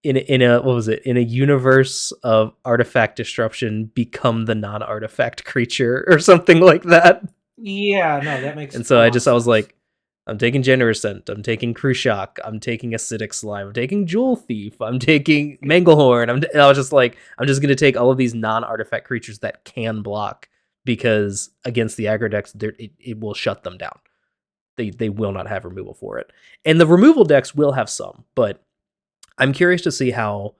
in a what was it? In a universe of artifact disruption, become the non-artifact creature or something like that. Yeah, no, that makes. And so I was like, I'm taking Generosent, I'm taking Krushak, I'm taking Acidic Slime, I'm taking Jewel Thief, I'm taking Manglehorn. I was just like, I'm just gonna take all of these non-artifact creatures that can block, because against the aggro decks, it will shut them down. They will not have removal for it. And the removal decks will have some, but I'm curious to see how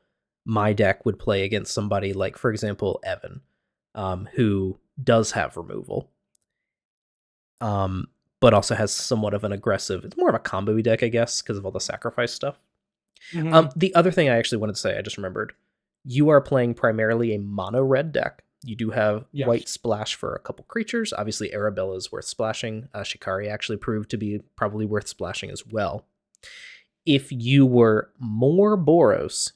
my deck would play against somebody like, for example, Evan, who does have removal, but also has somewhat of an aggressive, it's more of a combo-y deck, I guess, because of all the sacrifice stuff. Mm-hmm. The other thing I actually wanted to say, I just remembered, you are playing primarily a mono-red deck. You do have white splash for a couple creatures. Obviously, Arabella is worth splashing. Shikari actually proved to be probably worth splashing as well. If you were more Boros,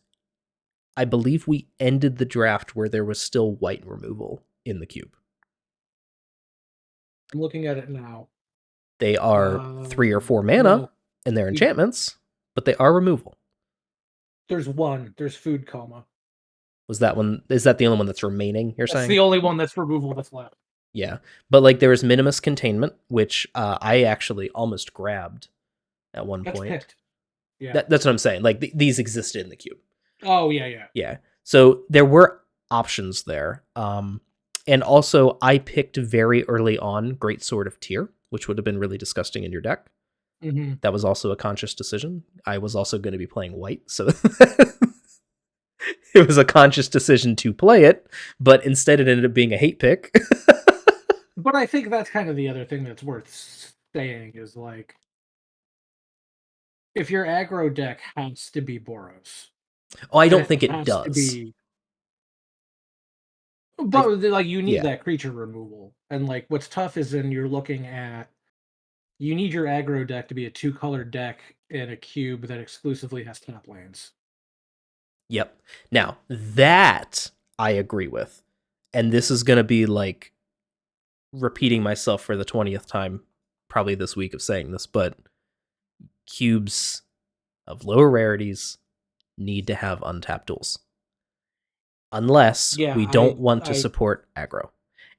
I believe we ended the draft where there was still white removal in the cube. I'm looking at it now. They are 3 or 4 mana, and they're enchantments, but they are removal. There's one. There's Food Coma. Was that one? Is that the only one that's remaining, you're saying? That's the only one that's removal that's left. Yeah. But like there was Minimus Containment, which I actually almost grabbed at one point. Picked. Yeah. That's what I'm saying. Like these existed in the cube. Oh, yeah. Yeah. So there were options there. And also I picked very early on Great Sword of Tyr, which would have been really disgusting in your deck. Mm-hmm. That was also a conscious decision. I was also going to be playing white, so it was a conscious decision to play it, but instead it ended up being a hate pick. But I think that's kind of the other thing that's worth saying is like, if your aggro deck has to be Boros. Oh, I don't think it has does. to be. But like you need yeah. that creature removal. And like what's tough is then you're looking at you need your aggro deck to be a 2-color deck in a cube that exclusively has tap lands. Yep. Now, that I agree with. And this is going to be like repeating myself for the 20th time probably this week of saying this, but cubes of lower rarities need to have untapped duels. Unless Yeah, we don't want to support aggro.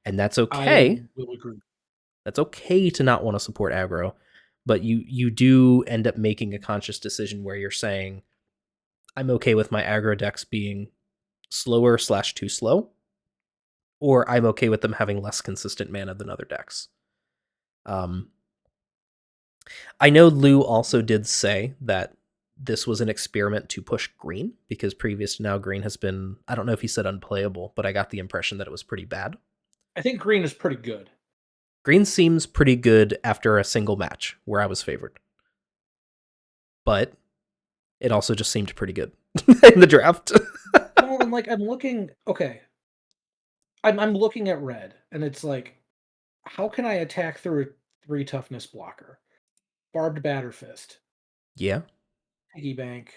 And that's okay. I will agree. That's okay to not want to support aggro, but you do end up making a conscious decision where you're saying, I'm okay with my aggro decks being slower / too slow, or I'm okay with them having less consistent mana than other decks. I know Lou also did say that this was an experiment to push green, because previous to now green has been, I don't know if he said unplayable, but I got the impression that it was pretty bad. I think green is pretty good. Green seems pretty good after a single match where I was favored. But it also just seemed pretty good in the draft. Well, and like I'm looking at red, and it's like, how can I attack through a 3 toughness blocker? Barbed Batter Fist. Yeah. Piggy Bank.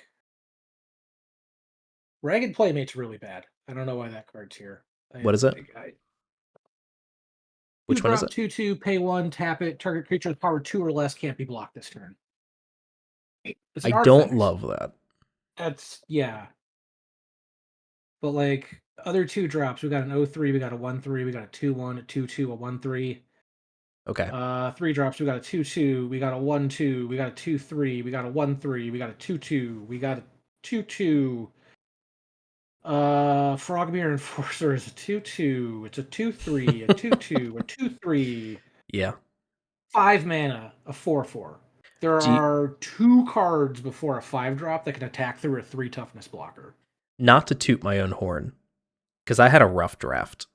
Ragged Playmate's really bad. I don't know why that card's here. What is it? Which one is it? 2/2, pay 1, tap it. Target creature with power 2 or less can't be blocked this turn. I don't love that. That's, yeah. But like, other 2 drops, we got an 0/3, we got a 1/3, we got a 2/1, a 2/2, a 1/3. Okay. 3 drops, we got a 2/2, we got a 1/2, we got a 2/3, we got a 1/3, we got a 2/2, we got a 2/2. Frogmere Enforcer is a 2/2. It's a 2/3, a 2/2, a 2/3. Yeah. 5 mana, a 4/4. There are 2 cards before a 5-drop that can attack through a 3 toughness blocker. Not to toot my own horn, because I had a rough draft.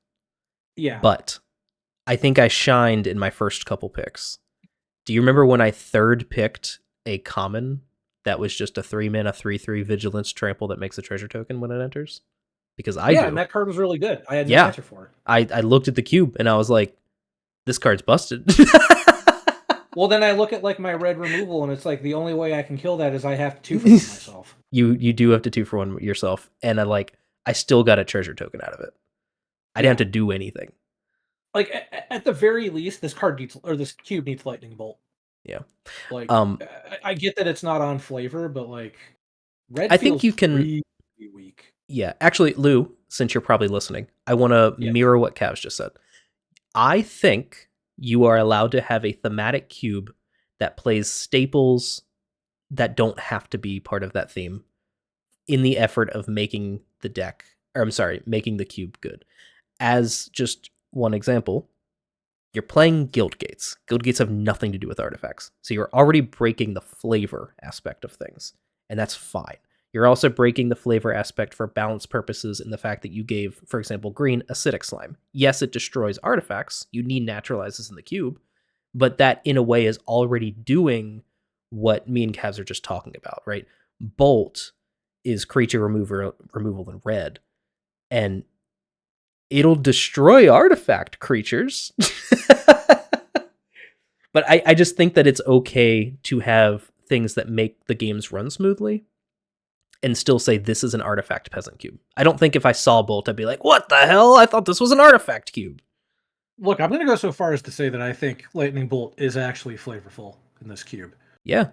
Yeah. But I think I shined in my first couple picks. Do you remember when I third picked a common that was just a 3-mana 3/3 vigilance trample that makes a treasure token when it enters? Because I do. And that card was really good. I had no answer for it. I looked at the cube and I was like, this card's busted. Well, then I look at like my red removal and it's like the only way I can kill that is I have to 2-for-1 myself. You do have to 2-for-1 yourself, and I still got a treasure token out of it. I didn't have to do anything. Like at the very least, this cube needs lightning bolt. Yeah. Like I get that it's not on flavor, but like red. I think you can. Really weak. Yeah, actually, Lou, since you're probably listening, I want to mirror what Cavs just said. I think you are allowed to have a thematic cube that plays staples that don't have to be part of that theme in the effort of making the deck, or I'm sorry, making the cube good. As just one example, you're playing Guild Gates. Guild Gates have nothing to do with artifacts. So you're already breaking the flavor aspect of things, and that's fine. You're also breaking the flavor aspect for balance purposes in the fact that you gave, for example, green acidic slime. Yes, it destroys artifacts. You need naturalizes in the cube, but that in a way is already doing what me and Cavs are just talking about, right? Bolt is creature removal in red, and it'll destroy artifact creatures. But I just think that it's okay to have things that make the games run smoothly and still say this is an artifact peasant cube. I don't think if I saw Bolt, I'd be like, what the hell? I thought this was an artifact cube. Look, I'm going to go so far as to say that I think Lightning Bolt is actually flavorful in this cube. Yeah.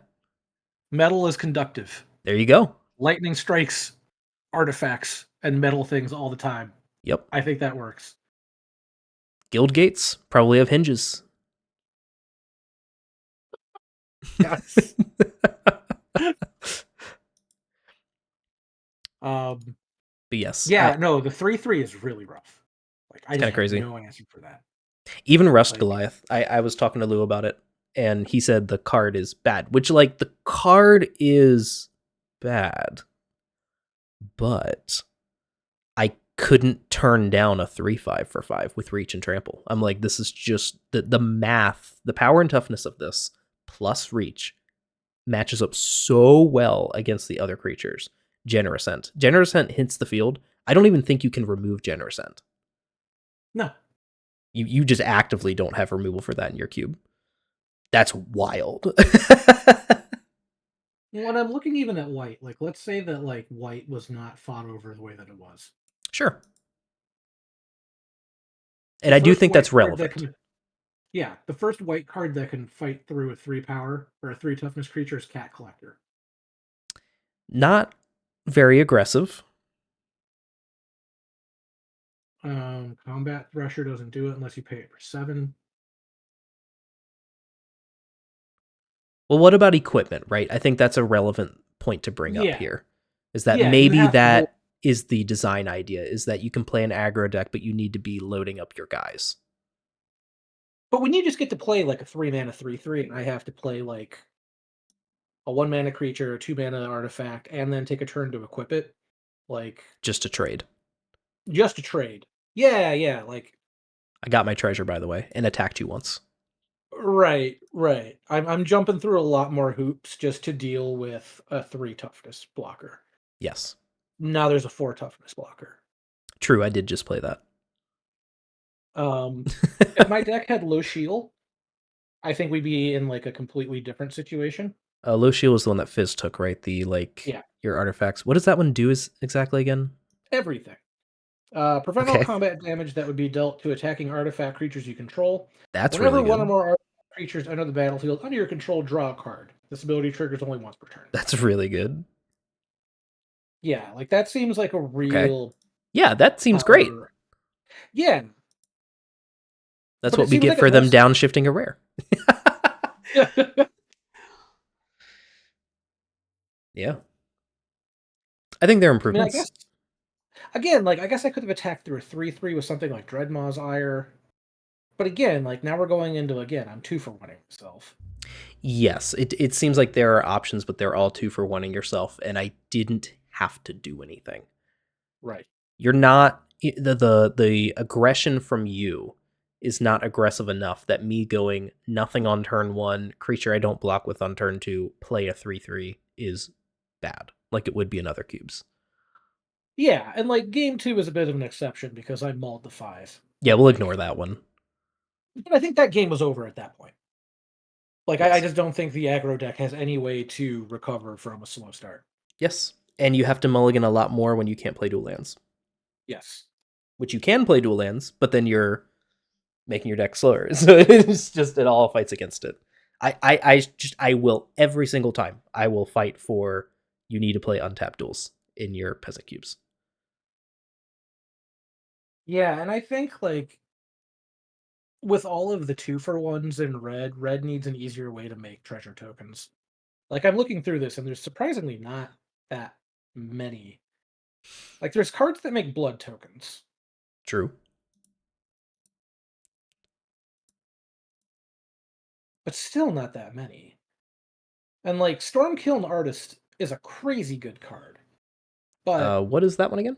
Metal is conductive. There you go. Lightning strikes artifacts and metal things all the time. Yep. I think that works. Guild Gates probably have hinges. Yes. But yes. Yeah, no, the 3/3 is really rough. Like I just have crazy. no answer for that. Even Rust Goliath, I was talking to Lou about it, and he said the card is bad, which, like, the card is bad, but I couldn't turn down a 3/5 for 5 with reach and trample. I'm like, this is just the math, the power and toughness of this plus reach matches up so well against the other creatures. Generous Scent. Generous Scent hits the field. I don't even think you can remove Generous Scent. No. You just actively don't have removal for that in your cube. That's wild. When I'm looking even at white, like let's say that like white was not fought over the way that it was. Sure. And I do think that's relevant. The first white card that can fight through a 3 power or a 3 toughness creature is Cat Collector. Not very aggressive. Combat Thresher doesn't do it unless you pay it for 7. Well, what about equipment, right? I think that's a relevant point to bring up here. Is that maybe that is the design idea, is that you can play an aggro deck, but you need to be loading up your guys. But when you just get to play like a 3-mana 3/3, and I have to play like a 1-mana creature, a 2-mana artifact, and then take a turn to equip it, like just to trade. Just to trade. Yeah, like I got my treasure, by the way, and attacked you once. Right. I'm jumping through a lot more hoops just to deal with a 3 toughness blocker. Yes. Now there's a 4 toughness blocker. True, I did just play that. If my deck had LouCube, I think we'd be in like a completely different situation. LouCube was the one that Fizz took, right? The your artifacts. What does that one do exactly again? Everything. Prevent all combat damage that would be dealt to attacking artifact creatures you control. That's Whenever really good. one or more artifact creatures enter the battlefield under your control, draw a card. This ability triggers only once per turn. That's really good. Yeah, like that seems like a real. Yeah, that seems great. Yeah. That's what we get for them downshifting a rare. Yeah. I think they're improvements. I guess, again, like I guess I could have attacked through a 3/3 with something like Dreadmaw's Ire. But again, like now we're going into I'm 2 for 1ing myself. Yes, it seems like there are options, but they're all 2 for 1ing yourself, and I didn't have to do anything. Right. You're not the aggression from you is not aggressive enough that me going nothing on turn 1, creature I don't block with on turn 2, play a 3/3 is bad, like it would be in other cubes. Yeah, and like game 2 is a bit of an exception because I mauled the 5. Yeah, we'll ignore that one. But I think that game was over at that point. Like, yes. I just don't think the aggro deck has any way to recover from a slow start. Yes, and you have to mulligan a lot more when you can't play dual lands. Yes. Which you can play dual lands, but then you're making your deck slower. So it's just, it all fights against it. I will, every single time, I will fight for, you need to play untapped duels in your peasant cubes. Yeah, and I think, like, with all of the 2 for 1s in red needs an easier way to make treasure tokens. Like, I'm looking through this, and there's surprisingly not that many. Like, there's cards that make blood tokens. True. But still not that many. And, like, Stormkiln Artist is a crazy good card. But what is that one again?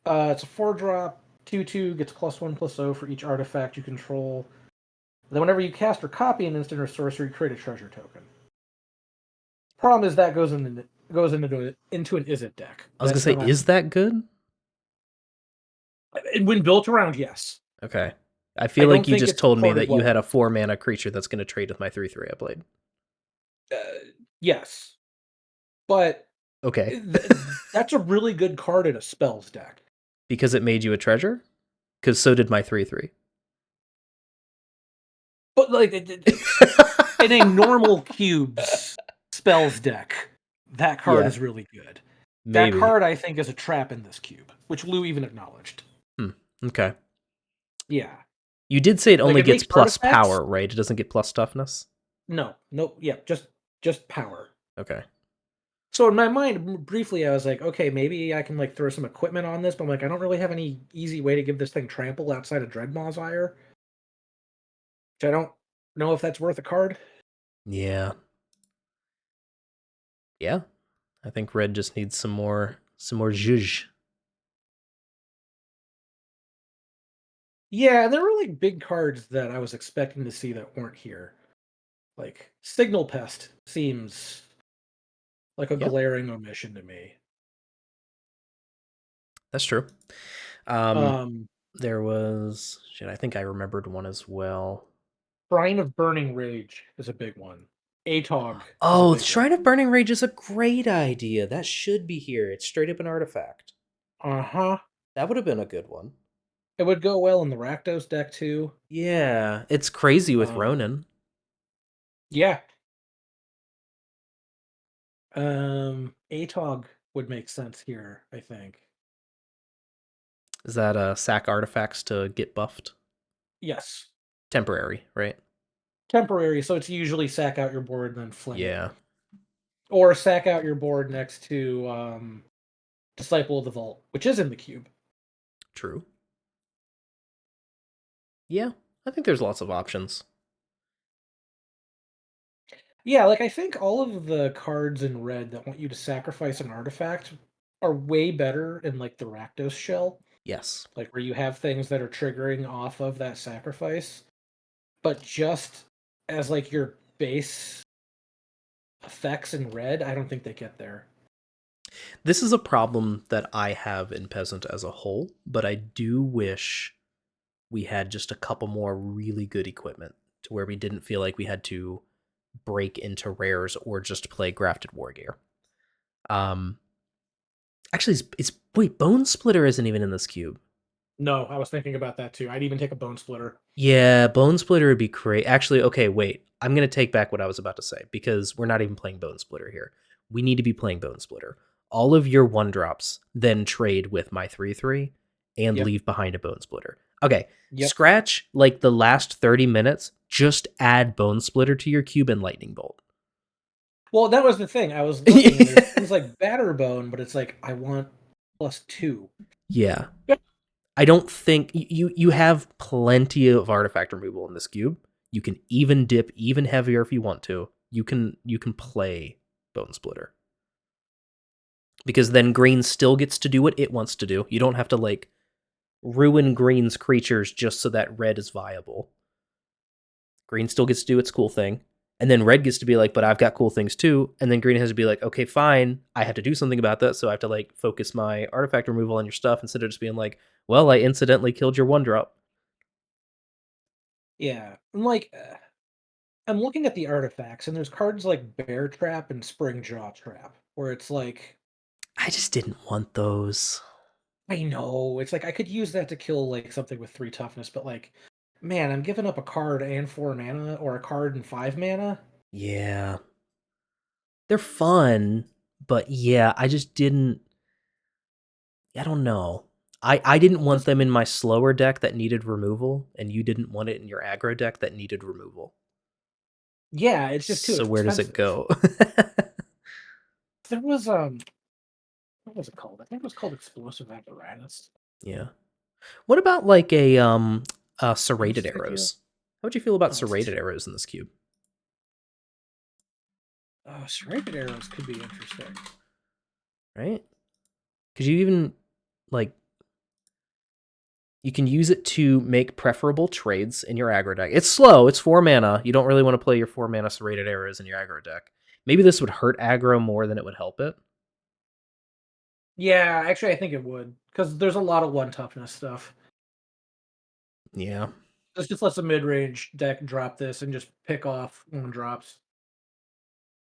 It's a 4-drop, 2/2, gets +1/+0 for each artifact you control. Then whenever you cast or copy an instant or sorcery, create a treasure token. Problem is that goes into an Izzet deck. I was going to say, is that good? When built around, yes. Okay. I feel like you just told me that you had a 4-mana creature that's going to trade with my 3/3 I played. Yes. But okay. That's a really good card in a spells deck. Because it made you a treasure? Because so did my 3/3. But like in a normal cubes spells deck, that card is really good. Maybe. That card I think is a trap in this cube, which Lou even acknowledged. Okay. Yeah. You did say it only gets plus power, right? It doesn't get plus toughness? No. Yeah, just power. Okay. So in my mind, briefly, I was like, okay, maybe I can like throw some equipment on this, but I'm like, I don't really have any easy way to give this thing trample outside of Dreadmaw's Ire. Which I don't know if that's worth a card. Yeah. Yeah. I think red just needs some more zhuzh. Yeah, there were like big cards that I was expecting to see that weren't here. Like Signal Pest seems like a Yep, glaring omission to me. that's true. Um, Um, there was shit. I think I remembered one as well. Shrine of Burning Rage is a big one. Atog is a Oh, big one. Shrine of Burning Rage is a great idea. That should be here. It's straight up an artifact. Uh-huh. That would have been a good one. It would go well in the Rakdos deck too. Yeah, it's crazy with Um, Ronin. yeah. Atog would make sense here, I think. Is that sack artifacts to get buffed? Yes. Temporary, right? Temporary, so it's usually sack out your board and then fling it. Yeah, Or sack out your board next to Disciple of the Vault, which is in the cube. true. Yeah, I think there's lots of options. Yeah, like I think all of the cards in red that want you to sacrifice an artifact are way better in like the Rakdos shell, Yes. like where you have things that are triggering off of that sacrifice. But just as like your base effects in red, I don't think they get there. This is a problem that I have in Peasant as a whole, but I do wish we had just a couple more really good equipment to where we didn't feel like we had to break into rares or just play grafted war gear. Um, actually, it's wait, Bone Splitter isn't even in this cube. No, I was thinking about that too. I'd even take a Bone Splitter. Yeah, Bone Splitter would be great. Actually, okay, wait. I'm gonna take back what I was about to say because we're not even playing Bone Splitter here. We need to be playing Bone Splitter. All of your one drops then trade with my 3/3 and Yep. leave behind a Bone Splitter. Okay, Yep. scratch like the last 30 minutes. Just add Bone Splitter to your cube and Lightning Bolt. Well, that was the thing. I was looking and there's things like Batterbone, but it's like I want +2. Yeah. I don't think you have plenty of artifact removal in this cube. You can even dip even heavier if you want to. You can play Bone Splitter. Because then green still gets to do what it wants to do. You don't have to like ruin green's creatures just so that red is viable. Green still gets to do its cool thing. And then red gets to be like, but I've got cool things too. And then green has to be like, okay, fine. I have to do something about that. So I have to like focus my artifact removal on your stuff instead of just being like, well, I incidentally killed your one drop. Yeah. I'm looking at the artifacts and there's cards like Bear Trap and Spring Jaw Trap where it's like I just didn't want those. I know, it's like I could use that to kill like something with 3 toughness, but like man, I'm giving up a card and 4 mana or a card and 5 mana. Yeah. They're fun, but yeah, I just didn't. I don't know. I didn't want Just them in my slower deck that needed removal, and you didn't want it in your aggro deck that needed removal. yeah, it's just too So where does it expensive. go? There was what was it called? I think it was called Explosive Apparatus. Yeah. What about like a serrated Insecure. arrows? How would you feel about Oh, serrated arrows in this cube? serrated arrows could be interesting. Right? Because you even like you can use it to make preferable trades in your aggro deck. It's slow. It's 4 mana. You don't really want to play your 4 mana serrated arrows in your aggro deck. Maybe this would hurt aggro more than it would help it. Yeah, actually, I think it would because there's a lot of 1 toughness stuff. Yeah. This just lets a mid-range deck drop this and just pick off 1 drops.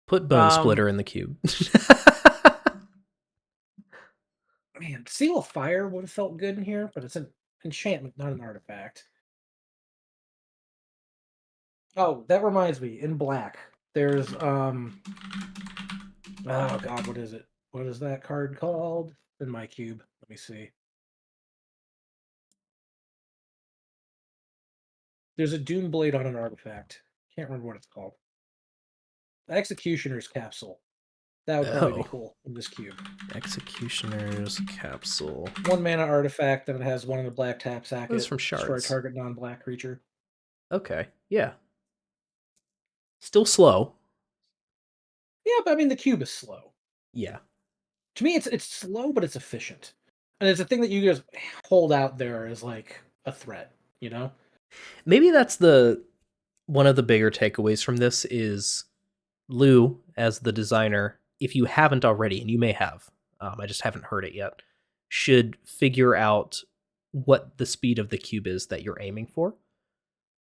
Put Bone Um, Splitter in the cube. Man, Seal of Fire would have felt good in here, but it's an enchantment, not an artifact. Oh, that reminds me, in black, there's oh god, what is it? What is that card called? In my cube. Let me see. There's a Dune Blade on an artifact. Can't remember what it's called. Executioner's Capsule. That would probably be Oh. cool in this cube. Executioner's Capsule. 1 mana artifact, and it has 1 in the black tap, sack This is it, from destroy Shards. target non-black creature. Okay. Yeah. Still slow. Yeah, but I mean the cube is slow. Yeah. To me, it's slow, but it's efficient, and it's a thing that you just hold out there as like a threat. you know? Maybe that's one of the bigger takeaways from this is Lou, as the designer, if you haven't already, and you may have, I just haven't heard it yet, should figure out what the speed of the cube is that you're aiming for.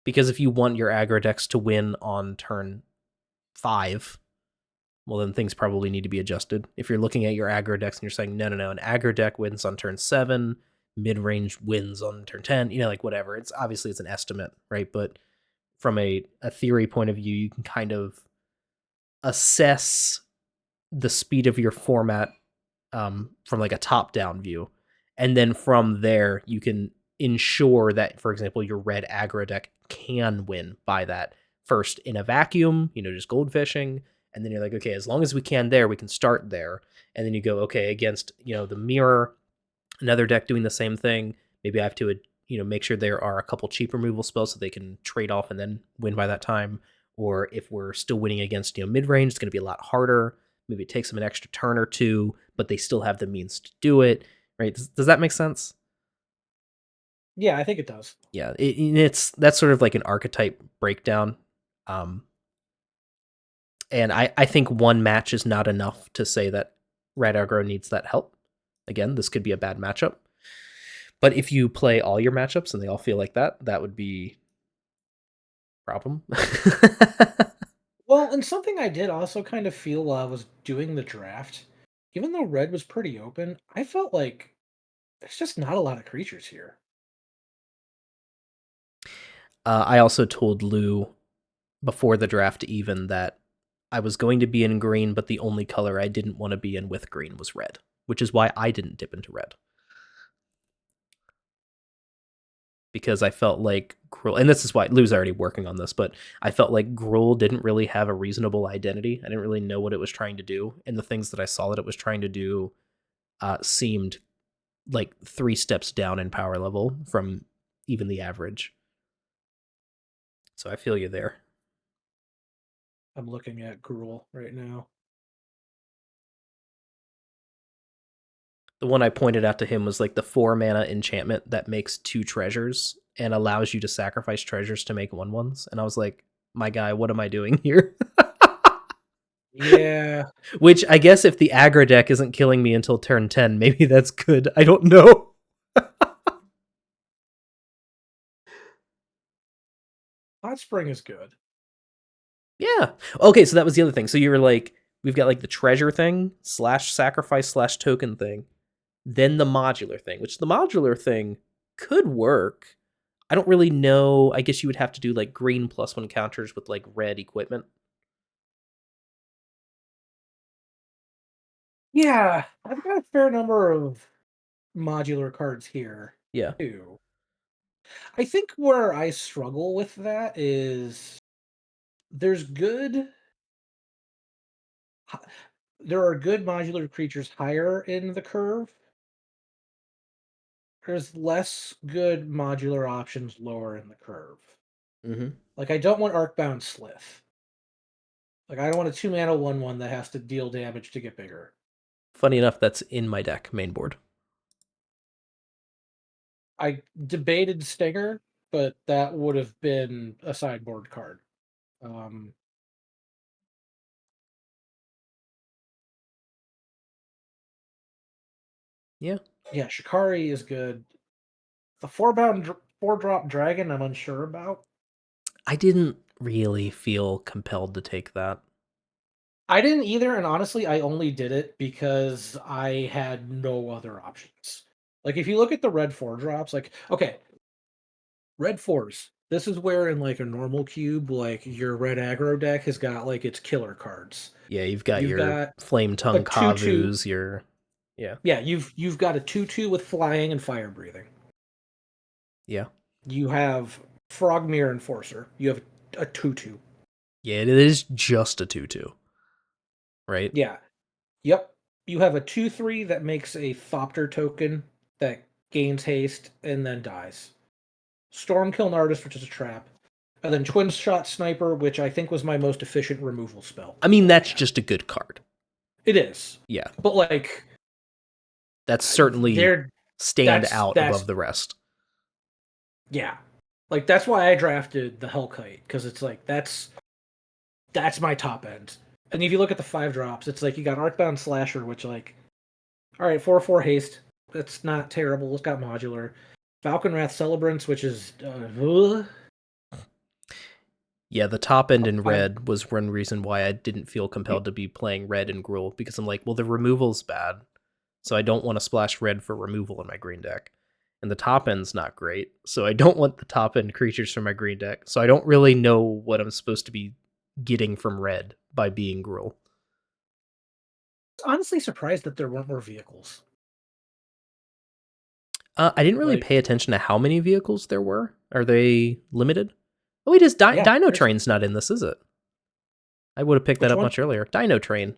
Because if you want your aggro decks to win on turn 5, well, then things probably need to be adjusted. If you're looking at your aggro decks and you're saying, no, an aggro deck wins on turn 7, mid-range wins on turn 10, like whatever. It's obviously it's an estimate, right? But from a theory point of view, you can kind of assess the speed of your format from like a top-down view. And then from there, you can ensure that, for example, your red aggro deck can win by that first in a vacuum, just goldfishing. And then you're like, okay, as long as we can there, we can start there. And then you go, okay, against, the mirror, another deck doing the same thing. Maybe I have to, make sure there are a couple cheap removal spells so they can trade off and then win by that time. Or if we're still winning against, mid-range, it's going to be a lot harder. Maybe it takes them an extra turn or two, but they still have the means to do it, right? Does that make sense? Yeah, I think it does. Yeah, that's sort of like an archetype breakdown. And I think one match is not enough to say that red aggro needs that help. Again, this could be a bad matchup. But if you play all your matchups and they all feel like that would be a problem. Well, and something I did also kind of feel while I was doing the draft, even though red was pretty open, I felt like there's just not a lot of creatures here. I also told Lou before the draft even that I was going to be in green, but the only color I didn't want to be in with green was red, which is why I didn't dip into red. Because I felt like Gruul, and this is why Lou's already working on this, but I felt like Gruul didn't really have a reasonable identity. I didn't really know what it was trying to do, and the things that I saw that it was trying to do seemed like 3 steps down in power level from even the average. So I feel you there. I'm looking at Gruul right now. The one I pointed out to him was like the 4 mana enchantment that makes 2 treasures and allows you to sacrifice treasures to make 1/1s. And I was like, my guy, what am I doing here? Yeah. Which I guess if the aggro deck isn't killing me until turn 10, maybe that's good. I don't know. Hot Spring is good. Yeah. Okay, so that was the other thing. So you were like, we've got like the treasure thing, /sacrifice/token thing, then the modular thing, which the modular thing could work. I don't really know. I guess you would have to do like green +1 counters with like red equipment. Yeah, I've got a fair number of modular cards here Yeah. too. I think where I struggle with that is there's good there are good modular creatures higher in the curve. There's less good modular options lower in the curve. Mm-hmm. Like I don't want Arcbound Slith. Like I don't want a 2 mana 1/1 that has to deal damage to get bigger. Funny enough, that's in my deck, main board. I debated Stinger, but that would have been a sideboard card. Um, Yeah. yeah, Shikari is good. The 4-drop dragon, I'm unsure about. I didn't really feel compelled to take that. I didn't either, and honestly, I only did it because I had no other options. Like, if you look at the red 4-drops, like, okay, red 4s. This is where in like a normal cube, like your red aggro deck has got like its killer cards. Yeah, you've got You've your got Flame a Tongue 2/2. Kavus, your yeah. Yeah, you've got a 2/2 with flying and fire breathing. Yeah. You have Frogmere Enforcer. You have a 2/2. Yeah, it is just a 2/2. Right? Yeah. Yep. You have a 2/3 that makes a Thopter token that gains haste and then dies. Stormkiln Artist, which is a trap. And then Twin Shot Sniper, which I think was my most efficient removal spell. I mean, that's just a good card. It is. Yeah. But like That's certainly they're stand out above the rest. yeah. Like that's why I drafted the Hellkite, because it's like that's my top end. And if you look at the 5 drops, it's like you got Arcbound Slasher, which like, all right, 4/4 haste. That's not terrible. It's got modular. Falcon Wrath Celebrants, which is Yeah, the top end in red was one reason why I didn't feel compelled to be playing red in Gruul, because I'm like, well, the removal's bad, so I don't want to splash red for removal in my green deck. And the top end's not great, so I don't want the top end creatures from my green deck, so I don't really know what I'm supposed to be getting from red by being Gruul. Honestly surprised that there weren't more vehicles. I didn't really pay attention to how many vehicles there were. Are they limited? Oh, wait, Dino Train's not in this, is it? I would have picked that up much earlier. Dino Train.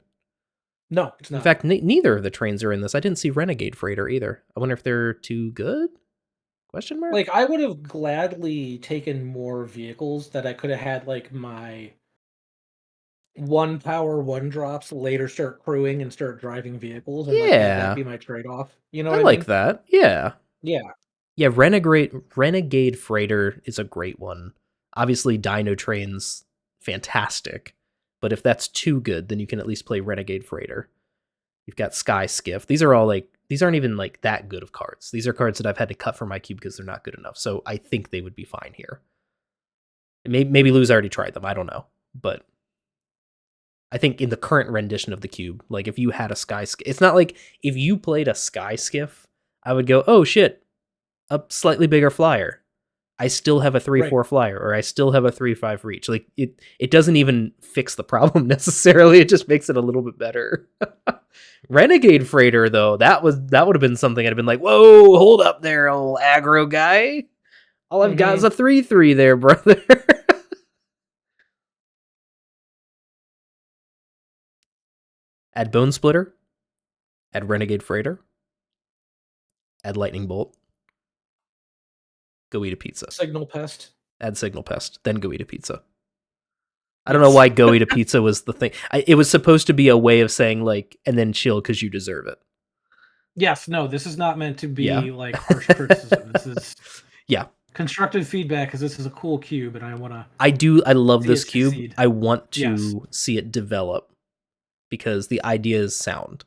No, it's not. In fact, neither of the trains are in this. I didn't see Renegade Freighter either. I wonder if they're too good? Question mark? Like, I would have gladly taken more vehicles that I could have had, like, my 1 power 1 drops later start crewing and start driving vehicles, and like have that be my trade-off. You know what I mean? like that. Yeah. Yeah. Yeah, Renegade Freighter is a great one. Obviously, Dino Train's fantastic, but if that's too good, then you can at least play Renegade Freighter. You've got Sky Skiff. These aren't even like that good of cards. These are cards that I've had to cut from my cube because they're not good enough. So I think they would be fine here. Maybe Lou's already tried them. I don't know, but I think in the current rendition of the cube, like if you had a Sky Skiff, it's not like if you played a Sky Skiff, I would go, oh shit, a slightly bigger flyer. I still have a 3/4 flyer, or I still have a 3/5 reach. Like it doesn't even fix the problem necessarily. It just makes it a little bit better. Renegade Freighter, though, that would have been something I'd have been like, whoa, hold up there, old aggro guy. All I've got is a 3/3 there, brother. Add Bone Splitter. Add Renegade Freighter. Add Lightning Bolt. Go eat a pizza. Signal Pest. Add Signal Pest. Then go eat a pizza. I don't know why go eat a pizza was the thing. It was supposed to be a way of saying, like, and then chill because you deserve it. Yes, no, this is not meant to be like harsh criticism. This is constructive feedback, because this is a cool cube, and I want to. I love this cube. Succeed. I want to see it develop because the idea is sound.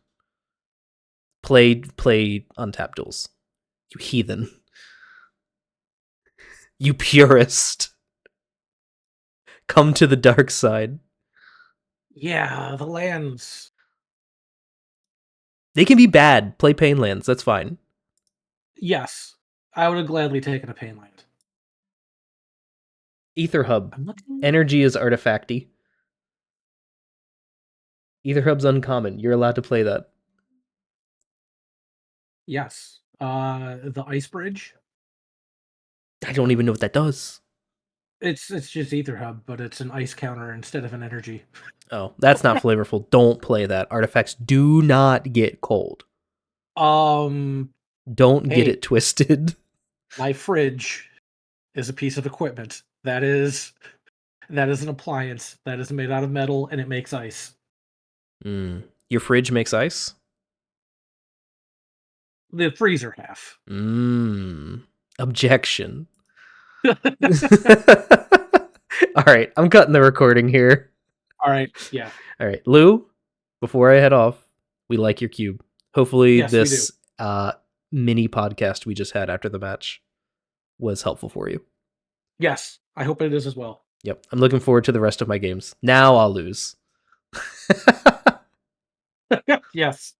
Play untapped duels, you heathen, you purist. Come to the dark side. Yeah, the lands. They can be bad. Play Pain lands. That's fine. Yes, I would have gladly taken a Pain land. Ether Hub. Energy is artifacty. Ether Hub's uncommon. You're allowed to play that. Yes. The Ice Bridge. I don't even know what that does. It's just Ether Hub, but it's an ice counter instead of an energy. Oh, that's not flavorful. Don't play that. Artifacts do not get cold. Don't get it twisted. My fridge is a piece of equipment. That is an appliance that is made out of metal, and it makes ice. Your fridge makes ice? The freezer half. Objection. All right, I'm cutting the recording here. All right, yeah. All right, Lou, before I head off, we like your cube. Hopefully this mini podcast we just had after the match was helpful for you. Yes, I hope it is as well. Yep, I'm looking forward to the rest of my games. Now I'll lose. Yes.